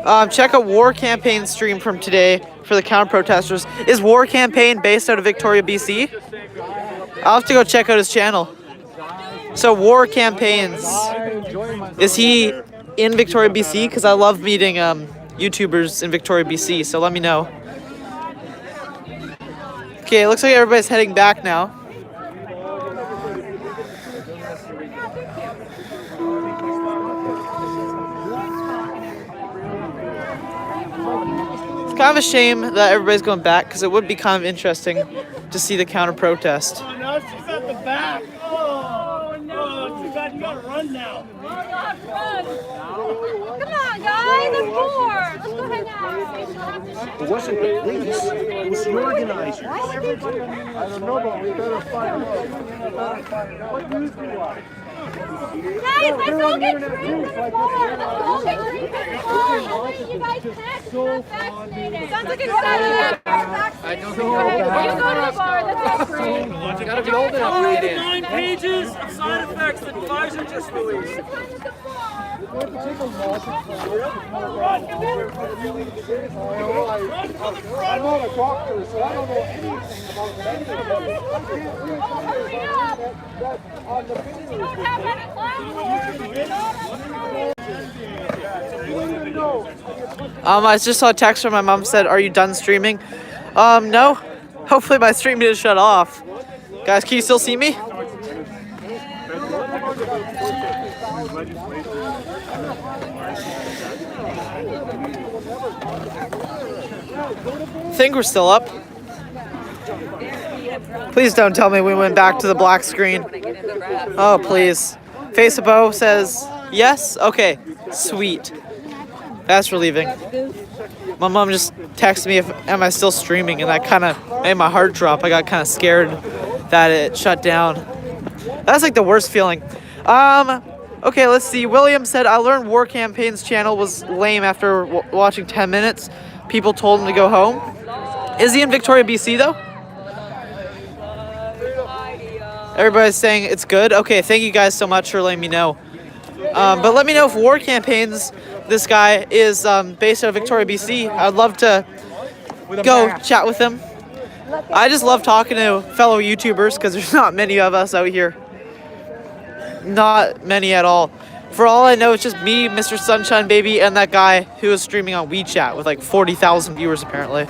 though? Check out War Campaign stream from today for the counter protesters. Is War Campaign based out of Victoria, BC? I'll have to go check out his channel. So War Campaigns, is he in Victoria, BC? Because I love meeting YouTubers in Victoria, BC, so let me know. Okay, it looks like everybody's heading back now. It's kind of a shame that everybody's going back because it would be kind of interesting to see the counter protest. Oh, no, she's at the back. Oh, no, too bad you gotta run now. Oh, God, run. Come on, guys. Let's go. Let's go hang out. It wasn't the police, it was the organizers. I don't know, but we better find out. What news do you want? Guys, let's go get drinks in the bar. Let's go get drinks in the bar. You guys can't. You're not vaccinated. Sounds like it's Saturday. I don't You go to the bar. Let's get drinks. You gotta be old enough to read it. 9 pages of side effects that Pfizer just released. I don't I'm not a doctor, so I don't know anything about medicine. I can't read that on the video. I just saw a text from my mom said, "Are you done streaming?" No. Hopefully my stream didn't shut off. Guys, can you still see me? I think we're still up. Please don't tell me we went back to the black screen. Oh, please. Facebook says yes? Okay, sweet. That's relieving. My mom just texted me if am I still streaming, and that kind of made my heart drop. I got kind of scared that it shut down. That's like the worst feeling. Okay, let's see. William said, I learned War Campaign's channel was lame after watching 10 minutes. people told him to go home. Is he in Victoria, BC though? Everybody's saying it's good. Okay, thank you guys so much for letting me know. But let me know if War Campaigns, this guy, is based out of Victoria, BC. I'd love to go chat with him. I just love talking to fellow YouTubers because there's not many of us out here. Not many at all. For all I know, it's just me, Mr. Sunshine Baby, and that guy who is streaming on WeChat with like 40,000 viewers apparently.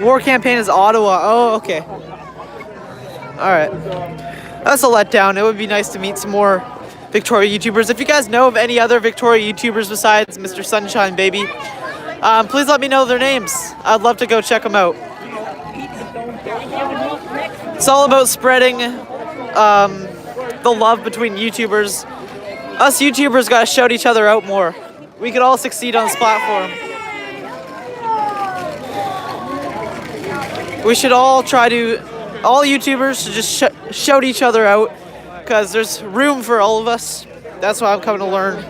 War Campaign is Ottawa. Oh, okay. Alright. That's a letdown. It would be nice to meet some more Victoria YouTubers. If you guys know of any other Victoria YouTubers besides Mr. Sunshine Baby, please let me know their names. I'd love to go check them out. It's all about spreading the love between YouTubers. Us YouTubers gotta shout each other out more. We could all succeed on this platform. We should all try to, all YouTubers should just shout each other out, because there's room for all of us. That's what I'm coming to learn.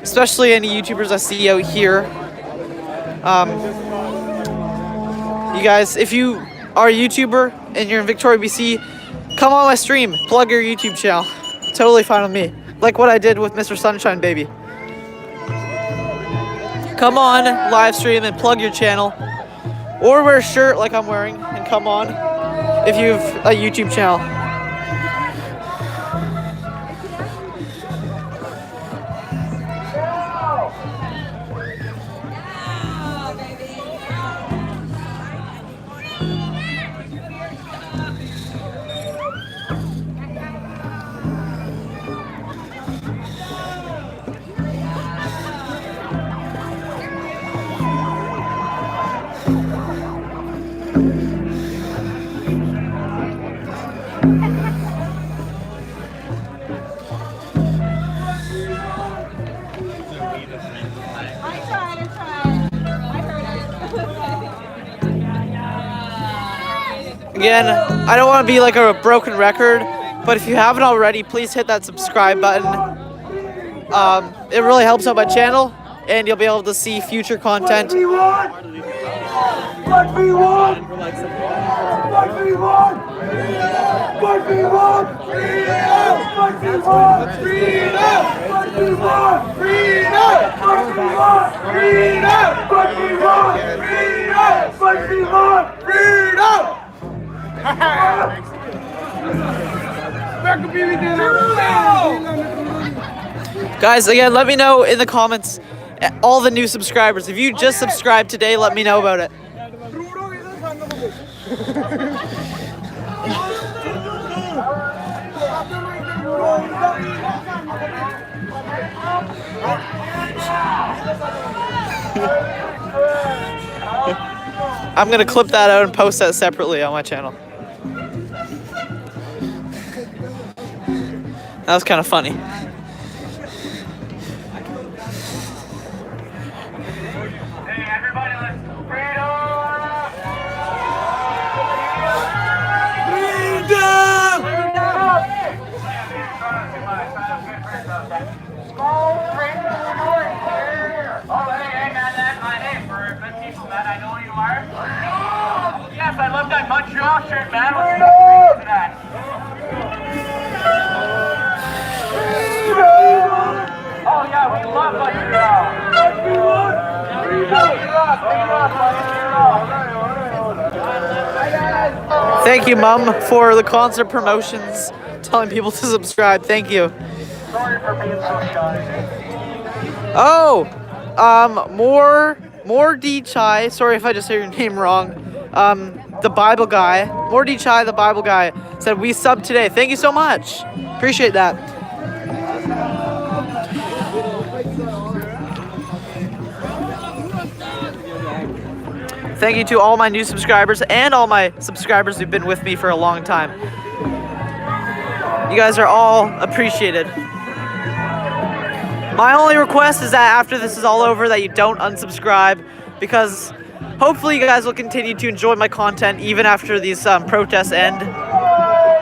Especially any YouTubers I see out here. You guys, if you are a YouTuber and you're in Victoria, BC, come on my stream, plug your YouTube channel. Totally fine with me. Like what I did with Mr. Sunshine Baby. Come on, live stream and plug your channel. Or wear a shirt like I'm wearing and come on if you have a YouTube channel. Again, I don't want to be like a broken record, but if you haven't already, please hit that subscribe button. It really helps out my channel, and you'll be able to see future content. What we want! What we want! What we want! What we want! Freedom! What we want! Freedom! What we want! Freedom! What we want! Freedom! What we want! Freedom! What we want! Freedom! Guys, again, let me know in the comments all the new subscribers. If you just subscribed today, let me know about it. I'm gonna clip that out and post that separately on my channel. That was kind of funny. Hey everybody, let's freedom! Yes, I love that Montreal shirt, man. What's the that? Oh yeah, we love Montreal. Thank you, Mum, for the concert promotions, telling people to subscribe. Thank you. Sorry for being so shy. Oh, more D Chai. Sorry if I just said your name wrong. The Bible guy, more D Chai, the Bible guy, said we subbed today. Thank you so much. Appreciate that. Thank you to all my new subscribers and all my subscribers who've been with me for a long time. You guys are all appreciated. My only request is that after this is all over that you don't unsubscribe, because hopefully you guys will continue to enjoy my content even after these protests end.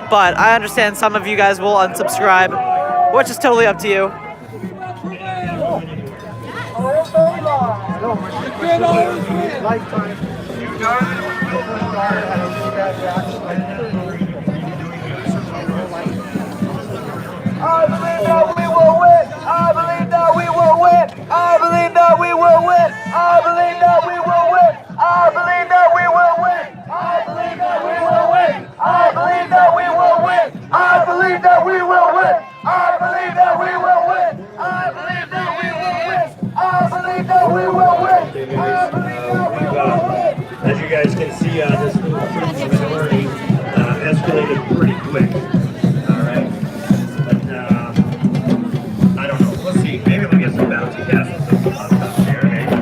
But I understand some of you guys will unsubscribe, which is totally up to you. I believe that we will win. I believe that we will win. I believe that we will win. I believe that we will win. I believe that we will win. I believe that we will win. I believe that we will win. I believe that we will win. I believe that we will win. I believe that we will win. I believe that we will win. I believe that we will win. As you guys can see, this little minority escalated pretty quick. All right. I don't know. We'll see. Maybe we'll get some bouncy castles here, maybe.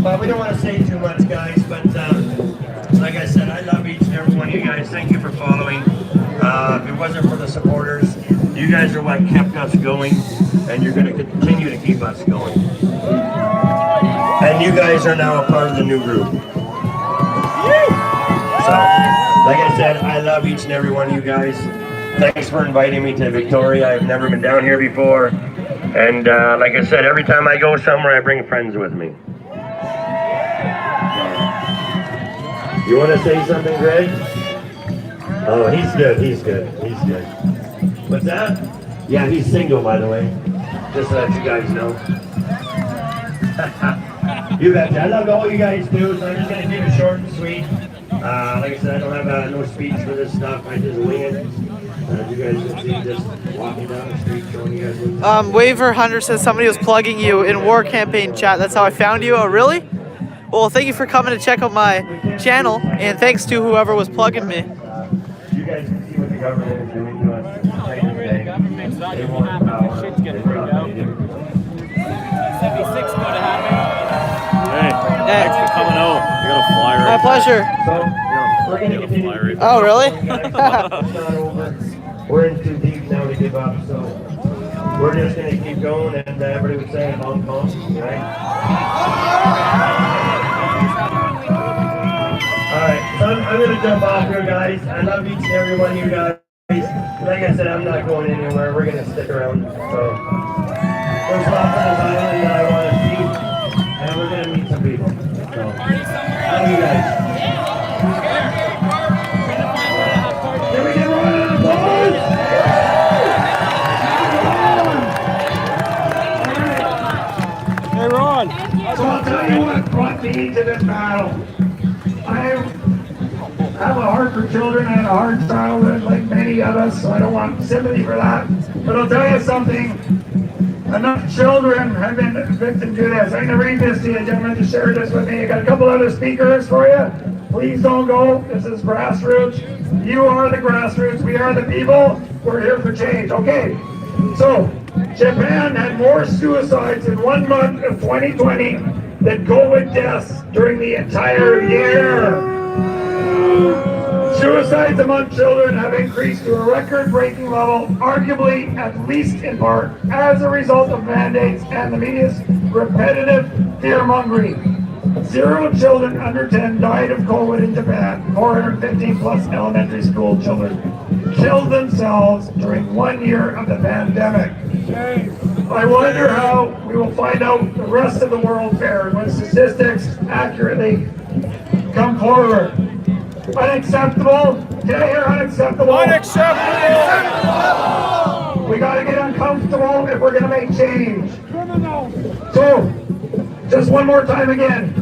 But we don't want to say too much, guys. But like I said, I love each and every one of you guys. Thank you for following. If it wasn't for the supporters, you guys are what kept us going, and you're going to continue to keep us going. And you guys are now a part of the new group. So, like I said, I love each and every one of you guys. Thanks for inviting me to Victoria. I've never been down here before. And like I said, every time I go somewhere, I bring friends with me. You want to say something, Greg? Oh, he's good, he's good, he's good. What's that? Yeah, he's single, by the way. Just to let you guys know. You betcha. I love all you guys do, so I'm just going to keep it short and sweet. Like I said, I don't have no speech for this stuff. I just wing it. You guys can see just walking down the street showing you guys. Waver Hunter says somebody was plugging you in War Campaign chat. That's how I found you. Oh, really? Well, thank you for coming to check out my channel, and thanks to whoever was plugging me. You guys can see what the government is doing to us. They want power. Hey, thanks for coming out. You got a flyer. My pleasure. So, we're going to continue. Oh, really? It's not over. We're in too deep now to give up, so we're just going to keep going, and everybody would say Hong Kong, right? Alright, so I'm going to jump off here, guys. I love each and every one of you guys. Like I said, I'm not going anywhere. We're going to stick around. So, there's lots on this island that I want to see, and we're going to meet some people. So, love you guys. Can we get one of the applause? Hey, Ron. So I'll tell you what brought me to this battle. I have a heart for children. I had a hard childhood like many of us, so I don't want sympathy for that. But I'll tell you something. Enough children have been victim to this. I'm going to read this to you, gentlemen, to share this with me. I got a couple other speakers for you. Please don't go. This is grassroots. You are the grassroots. We are the people. We're here for change. Okay. So, Japan had more suicides in 1 month of 2020 than COVID deaths during the entire year. Suicides among children have increased to a record-breaking level, arguably, at least in part, as a result of mandates and the media's repetitive fear-mongering. 0 children under 10 died of COVID in Japan. 415 plus elementary school children killed themselves during 1 year of the pandemic. I wonder how we will find out the rest of the world fared when statistics accurately come forward. Unacceptable? Can I hear unacceptable? Unacceptable! We gotta get uncomfortable if we're gonna make change. So, just one more time again.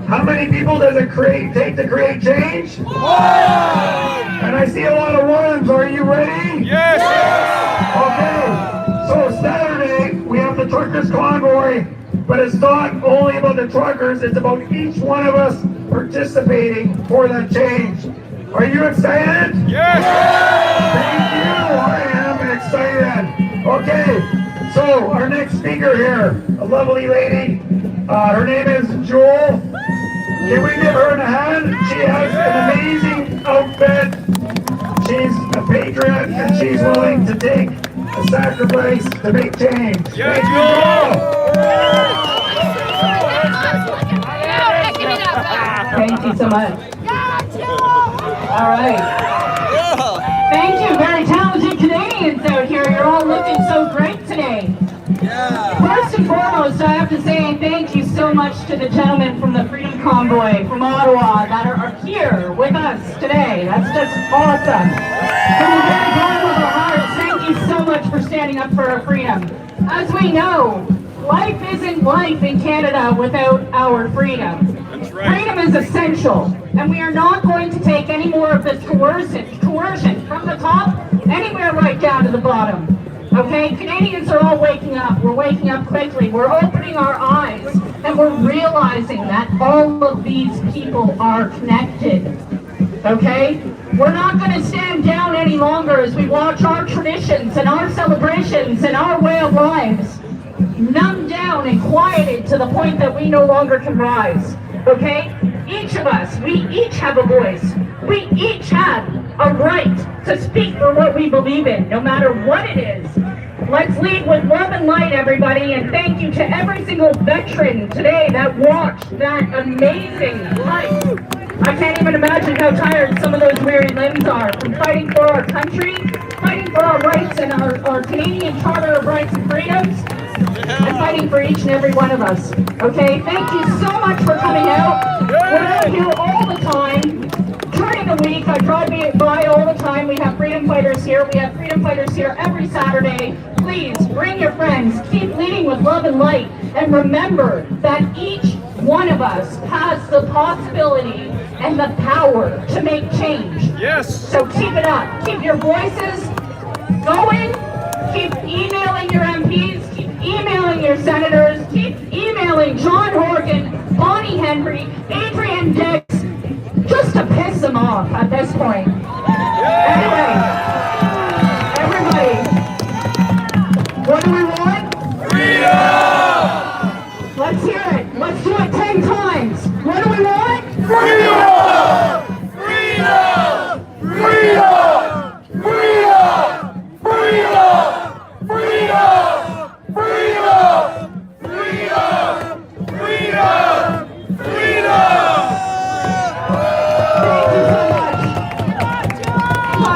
How many people does it take to create change? And I see a lot of ones. Are you ready? Yes! Okay. So Saturday, we have the truckers convoy, but it's not only about the truckers, it's about each one of us participating for that change. Are you excited? Yes! Thank you, I am excited. Okay, so our next speaker here, a lovely lady, her name is Jewel. Can we give her a hand? She has an amazing outfit. She's a patriot and she's willing to take a sacrifice to make change. Thank you, Jewel. Thank you so much. All right. Thank you, very talented Canadians out here. You're all looking so great today. First and foremost, I have to say thank you so much to the gentlemen from the Freedom Convoy from Ottawa that are here with us today. That's just awesome. From the very bottom of our hearts, thank you so much for standing up for our freedom. As we know, life isn't life in Canada without our freedom. That's right. Freedom is essential, and we are not going to take any more of this coercion from the top anywhere right down to the bottom. Okay, Canadians are all waking up. We're waking up quickly. We're opening our eyes, and we're realizing that all of these people are connected. Okay? We're not going to stand down any longer as we watch our traditions and our celebrations and our way of lives numbed down and quieted to the point that we no longer can rise. Okay? Each of us, we each have a voice. We each have a right to speak for what we believe in, no matter what it is. Let's lead with love and light, everybody, and thank you to every single veteran today that watched that amazing fight. I can't even imagine how tired some of those weary limbs are from fighting for our country, fighting for our rights and our Canadian Charter of Rights and Freedoms, and fighting for each and every one of us. Okay, thank you so much for coming out. We're out here all the time. During the week, I drive by all the time. We have freedom fighters here. We have freedom fighters here every Saturday. Please bring your friends. Keep leading with love and light. And remember that each one of us has the possibility and the power to make change. Yes. So keep it up. Keep your voices going. Keep emailing your MPs. Keep emailing your senators. Keep emailing John Horgan, Bonnie Henry, Adrian Dix, just to piss them off at this point. Anyway, everybody, what do we want? Freedom! Let's hear it. Let's do it 10 times. What do we want? Freedom! Freedom! Freedom! Freedom! Freedom! Freedom! Freedom! Freedom! Freedom! Freedom!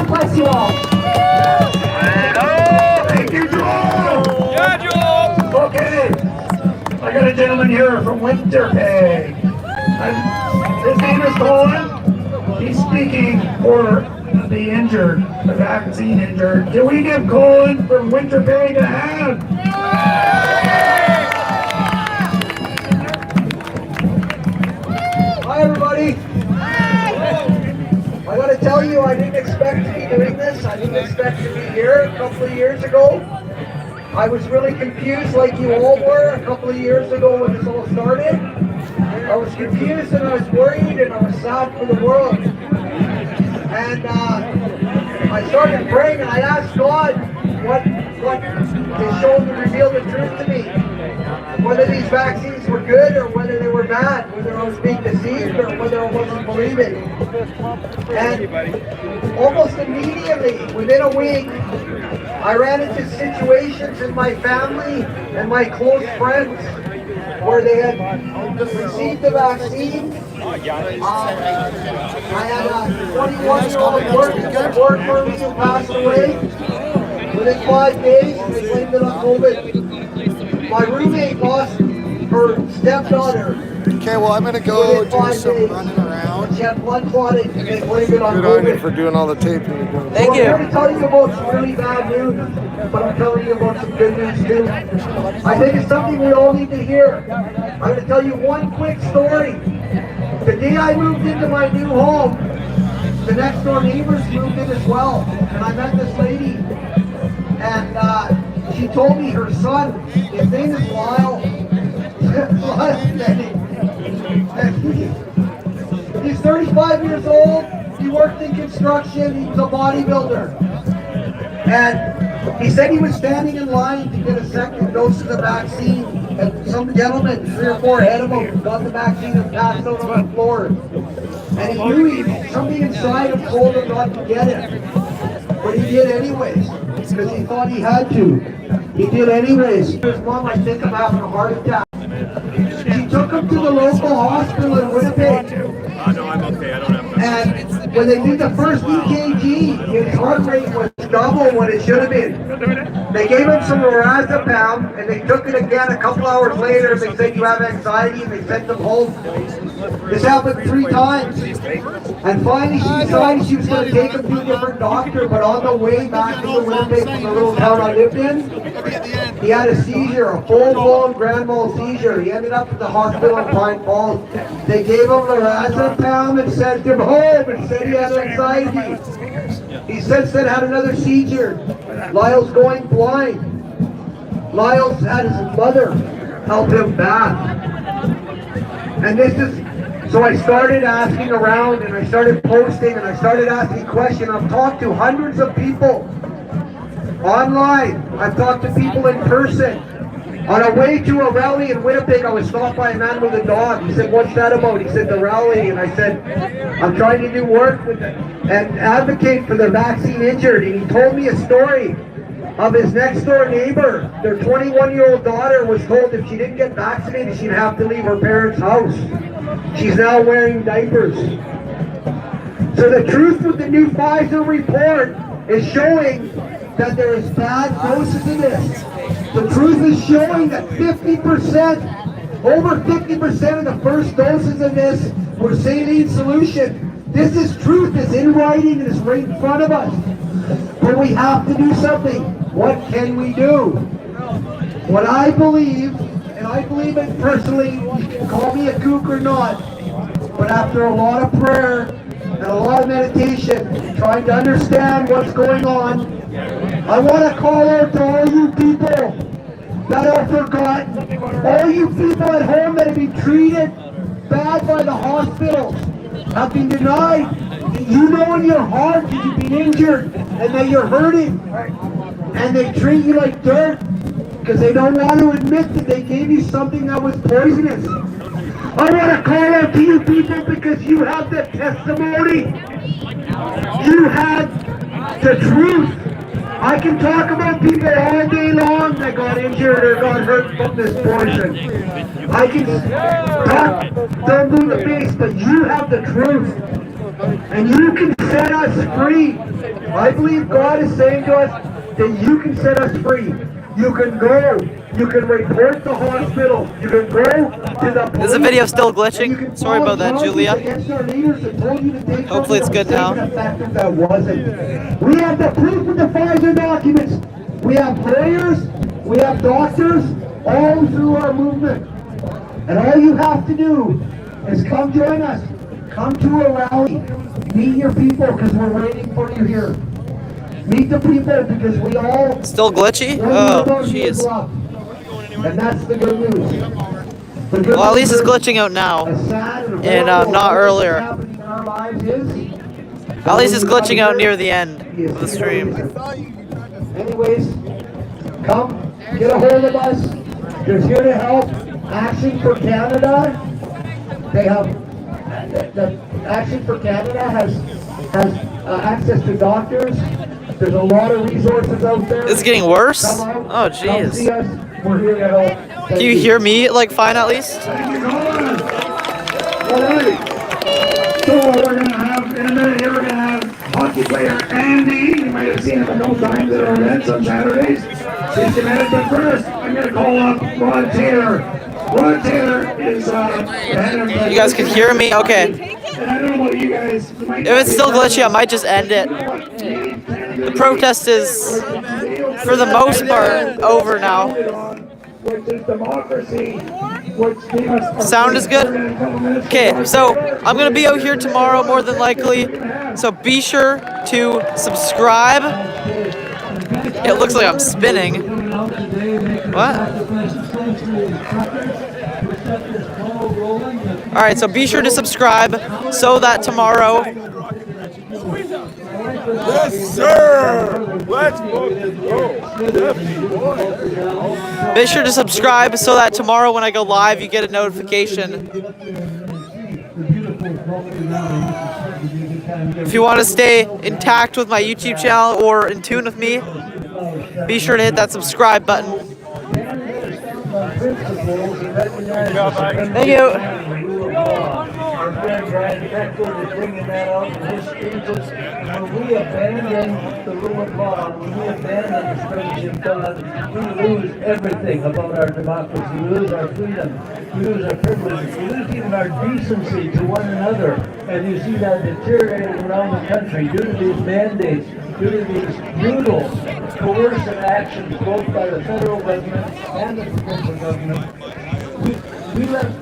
Bless you all. Thank you, Joel. Yeah, Joel. Okay. I got a gentleman here from Winnipeg. His name is Colin. He's speaking for the injured, the vaccine injured. Can we give Colin from Winnipeg a hand? Hi, everybody. I got to tell you, I didn't expect to be doing this. I didn't expect to be here a couple of years ago. I was really confused like you all were a couple of years ago when this all started. I was confused and I was worried and I was sad for the world. And I started praying and I asked God what to show him to reveal the truth to me. Whether these vaccines were good or whether they were bad, whether I was being deceived or whether I wasn't believing. And almost immediately, within a week, I ran into situations in my family and my close friends where they had received the vaccine. I had a 21-year-old working at work for me who passed away within 5 days. They blamed it on COVID. My roommate lost her stepdaughter. Okay, well, I'm going to go do some running around. She had blood clotting and they blamed it on Good COVID. on you for doing all the taping you're doing. Thank you. I'm going to tell you about some really bad news, but I'm telling you about some good news too. I think it's something we all need to hear. I'm going to tell you one quick story. The day I moved into my new home, the next door neighbors moved in as well. And I met this lady, and she told me her son, his name is Lyle. He's 35 years old, he worked in construction, he was a bodybuilder. And he said he was standing in line to get a second dose of the vaccine, and some gentleman, 3 or 4 ahead of him, got the vaccine and passed out on the floor. And he knew something inside him told him not to get it. But he did anyways, because he thought he had to. He did anyways. His mom, I think, of having a heart attack. She took him to the local hospital in Winnipeg. when they did the first EKG, his heart rate was double what it should have been. They gave him some lorazepam, and they took it again a couple hours later. They said you have anxiety, and they sent him home. This happened 3 times. And finally she decided she was going to take him to a different doctor, but on the way back to Winnipeg from the little town I lived in, he had a seizure, a full-blown grand mal seizure. He ended up at the hospital in Pine Falls. They gave him lorazepam and sent him home and said he had anxiety. He since then had another seizure. Lyle's going blind. Lyle's had his mother help him back. And this is, so I started asking around, and I started posting, and I started asking questions. I've talked to hundreds of people online. I've talked to people in person. On our way to a rally in Winnipeg, I was stopped by a man with a dog. He said, "What's that about?" He said, "The rally." And I said, "I'm trying to do work with it and advocate for the vaccine injured." And he told me a story of his next door neighbor. Their 21-year-old daughter was told if she didn't get vaccinated, she'd have to leave her parents' house. She's now wearing diapers. So the truth with the new Pfizer report is showing that there is bad doses of this. The truth is showing that 50%, over 50% of the first doses of this were saline solution. This is truth. It's in writing and it's right in front of us. But we have to do something. What can we do? What I believe, and I believe it personally, you can call me a kook or not, but after a lot of prayer and a lot of meditation, trying to understand what's going on, I want to call out to all you people that are forgotten, all you people at home that have been treated bad by the hospitals, have been denied. You know in your heart that you've been injured and that you're hurting, and they treat you like dirt because they don't want to admit that they gave you something that was poisonous. I want to call out to you people because you have the testimony. You had the truth. I can talk about people all day long that got injured or got hurt from this poison. I can talk them through the face, but you have the truth. And you can set us free. I believe God is saying to us that you can set us free. You can go. You can report the hospital. You can go to the police. Is the video still glitching? Sorry about that, Julia. Hopefully it's good now. That wasn't. We have the proof of the Pfizer documents. We have lawyers. We have doctors all through our movement. And all you have to do is come join us. Come to a rally. Meet your people because we're waiting for you here. Meet the people because we all... Still glitchy? Oh, jeez. And that's the good news. Well, at least it's glitching out now. And not earlier. At least it's glitching out near the end of the stream. Anyways, come, get a hold of us. They're here to help. Action for Canada. They have... The Action for Canada has access to doctors. There's a lot of resources out there. It's getting worse? Oh, jeez. We're here to help. Can you hear me, like, fine at least? Alright. So we're going to have, in a minute here, we're going to have hockey player Andy. You might have seen him a couple times at our events on Saturdays. Just a minute, but first, I'm going to call up Rod Taylor. Rod Taylor is You guys can hear me? Okay. And I don't know about you guys. If it's still glitchy, I might just end it. The protest is, for the most part, over now. Sound is good? Okay, so I'm going to be out here tomorrow more than likely. So be sure to subscribe. It looks like I'm spinning. What? Alright, so be sure to subscribe so that tomorrow... Yes, sir! Let's go! Be sure to subscribe so that tomorrow when I go live, you get a notification. If you want to stay intact with my YouTube channel or in tune with me, be sure to hit that subscribe button. Thank you. our friend Brian Beckford is bringing that out in his speeches. When we abandon the rule of law, when we abandon the service of God, we lose everything about our democracy. We lose our freedom. We lose our privileges. We lose even our decency to one another. And you see that deteriorating around the country due to these mandates, due to these brutal, coercive actions both by the federal government and the provincial government. We left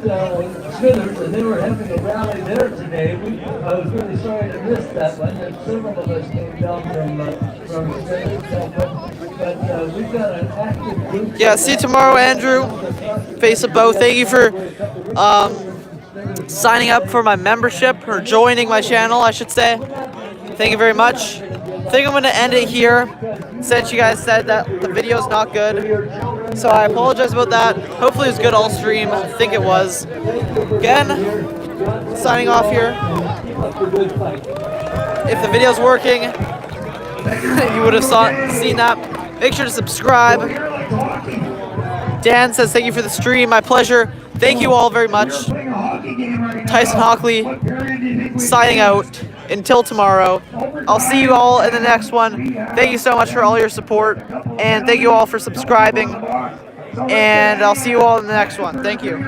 Smithers, and they were having a rally there today. I was really sorry to miss that one. And several of us came down from Smithers, but we've got an active group. Yeah, see you tomorrow, Andrew. Face of Bow. Thank you for signing up for my membership, or joining my channel, I should say. Thank you very much. I think I'm going to end it here, since you guys said that the video's not good. So I apologize about that. Hopefully it was good all stream. I think it was. Again, signing off here. If the video's working, you would have seen that. Make sure to subscribe. Dan says thank you for the stream. My pleasure. Thank you all very much. Tyson Hockley signing out. Until tomorrow. I'll see you all in the next one. Thank you so much for all your support. And thank you all for subscribing. And I'll see you all in the next one. Thank you.